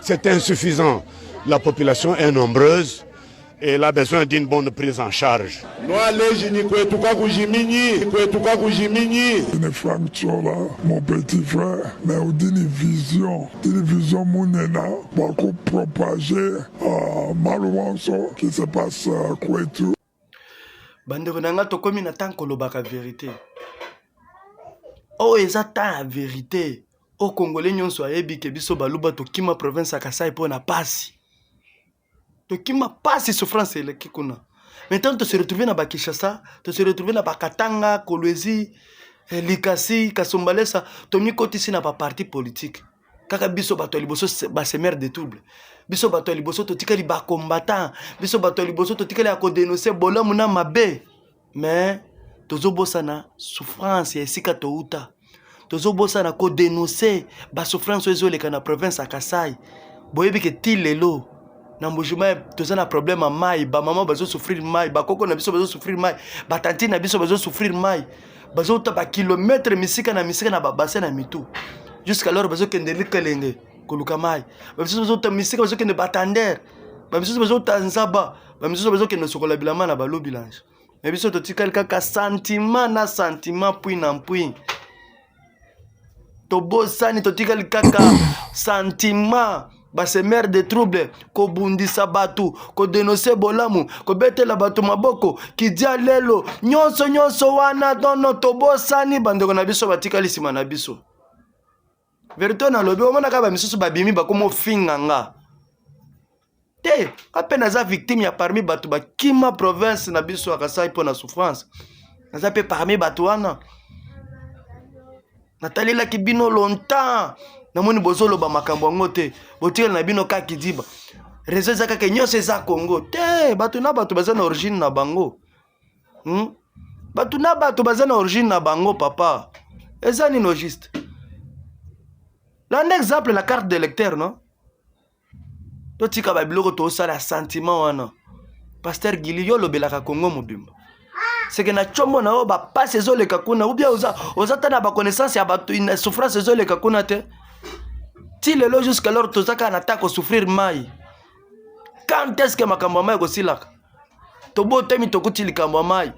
C'est insuffisant. La population est nombreuse et elle a besoin d'une bonne prise en charge. Mon petit frère, mais on dit une vision mounena, pour propager malheureusement qui se passe quoi et tout. Bande venanga to komi na tan kolobaka vérité. Oh ezata la vérité. Au Congolais nyonso ayebi ke biso baluba to kima province Kasai po na pasi. To kima pasi souffrance le kikuna. Maintenant tu se retrouver na Bakishasa, tu se retrouver na Bakatanga, Kolwezi, Likasi, Kasumbalesa, to mi kotisi na ba parti politique. Kaka biso bato liboso ba semer de trouble. Biso bato liboso to tikali ba combattant, biso bato liboso to tikali ko dénoncer bolamu na mabe. Mais tozo bosana souffrance ya sika to uta. Tozo bosana ko dénoncer ba souffrance ozo le kana province à Kasai. Boyebi ke tilelo na mbujuma toza na problème mai, ba maman bazo souffrir mai, ba koko na biso bazo souffrir mai, ba tanti na biso bazo souffrir mai. Bazo ta ba kilomètre misika na ba bassin na mitu. Jusqu'alors bazo kende likelenge koluka mai. Ba biso bazo ta misika bazo kende batander. Ba biso bazo ta nzaba, ba biso bazo kende sokola bilama na ba lobilange. Mais biso to tikali kaka sentiment na sentiment puis na puis. To bosani to tikali kaka sentiment ba se mer de trouble ko bundisa batu ko dénoncer bolamu ko betela batu maboko ki dia lelo nyonso wana dono to bosani bandeko na biso batikali sima na biso. Verito na lobi omona ka ba misusu babimi ba komo finganga. Te, apena za victime ya parmi batu ba kima province na biso akasai po na souffrance. Naza pe parmi batu wana. Natali la kibino longtemps. namoni bozoloba makambo yango te botikela na bino kaka kidiba réseau eza kaka nyonso eza Congo te bato na bato baza na origine na bango bato na bato baza na origine na bango papa eza nino juste landa exemple la carte d'électeur non totika babiloko tosala sentiment wana Pasteur Gili yo lobelaka Congo mobimba c'est que na chombo na o ba passe ezoleka kuna ou bien oza ta na ba connaissance ya bato ina souffrance ezoleka kuna te ti lelo jusqu'alors tozaka na ta ko souffrir mai quand est-ce que makambo mai ko silaka to botemi to kuti likambo mai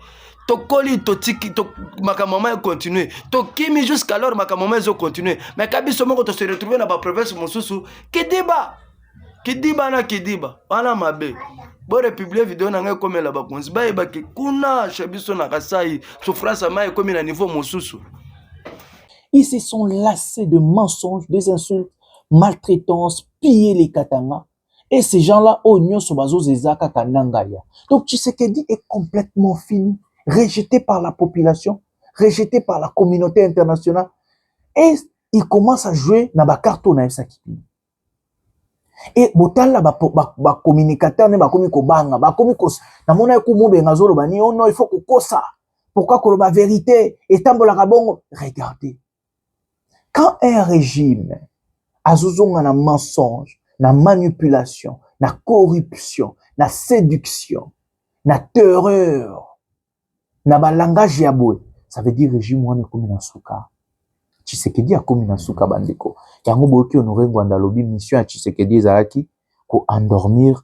to koli to tiki to makambo mai continuer to kimi jusqu'alors makambo mai zo continuer mais kabiso moko to se retrouver na ba province mosusu kidiba na kidiba wana mabe bo republier vidéo na ngai komela ba konzi ba ebaki kuna shabiso na kasai souffrance mai komi na niveau mosusu. Ils se sont lassés de mensonges, des insultes, maltraitance, piller les Katanga. Et ces gens-là, Onyo Sobazo Zezaka Kanangaya. Donc Tshisekedi est complètement fini, rejeté par la population, rejeté par la communauté internationale. Et il commence à jouer dans la carte na Sakipini. Et botala ba communicateur ne ba komi ko banga, ba komi ko na mona ko mo benga zolo bani oh non il faut ko kosa. Pourquoi ko ba vérité et tambola kabongo. Regardez. Quand un régime azuzonga na mensonge, na manipulation, na corruption, na séduction, na terreur, na ba langage ya boy, ça veut dire régime wana komi na suka. Tshisekedi a komi na suka bandeko. Yango boki honoré Ngwanda lobi mission ya Tshisekedi ezalaki ko endormir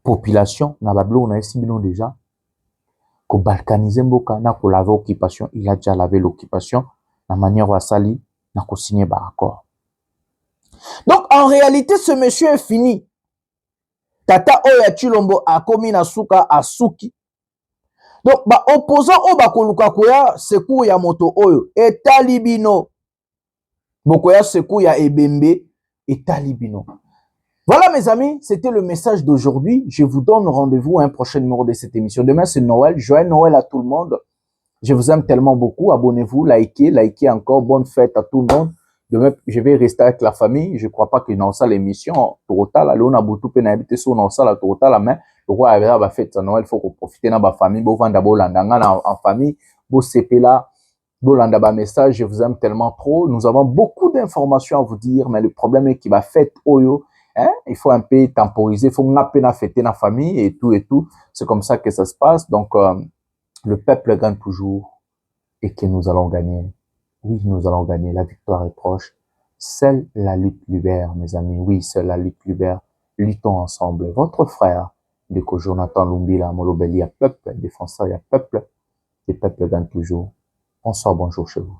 population na bablo na esibino déjà ko balkaniser mboka na ko laver occupation, il a déjà lavé l'occupation la manière wa sali na ko signer ba accord. Donc en réalité ce monsieur est fini. Tata Oya Chilombo a komi na suka asuki. Donc ba opposant o ba koluka koya sekou ya moto oyo etalibino bokoya sekou ya ebembe etalibino. Voilà mes amis, c'était le message d'aujourd'hui. Je vous donne rendez-vous à un prochain numéro de cette émission. Demain c'est Noël, joyeux Noël à tout le monde. Je vous aime tellement beaucoup, abonnez-vous, likez encore, bonne fête à tout le monde. Demain je vais rester avec la famille, je crois pas que dans ça l'émission total allez on a beaucoup pe na habiter sur dans ça la total la main. Pourquoi avec la fête de Noël, il faut qu'on profite de la famille, bon vendre en famille, bon CP là, bon landa message, je vous aime tellement trop. Nous avons beaucoup d'informations à vous dire, mais le problème est qu'il va fête oyo, hein, il faut un peu temporiser, il faut n'a fêter la famille et tout. C'est comme ça que ça se passe. Donc le peuple gagne toujours et que nous allons gagner. Oui, nous allons gagner. La victoire est proche. Seule la lutte libère, mes amis. Oui, seule la lutte libère. Luttons ensemble. Votre frère de que Jonathan Lumbila, Molobeli, il y a peuple, défenseur, il y a peuple, les peuples gagnent toujours. Bonsoir, bonjour chez vous.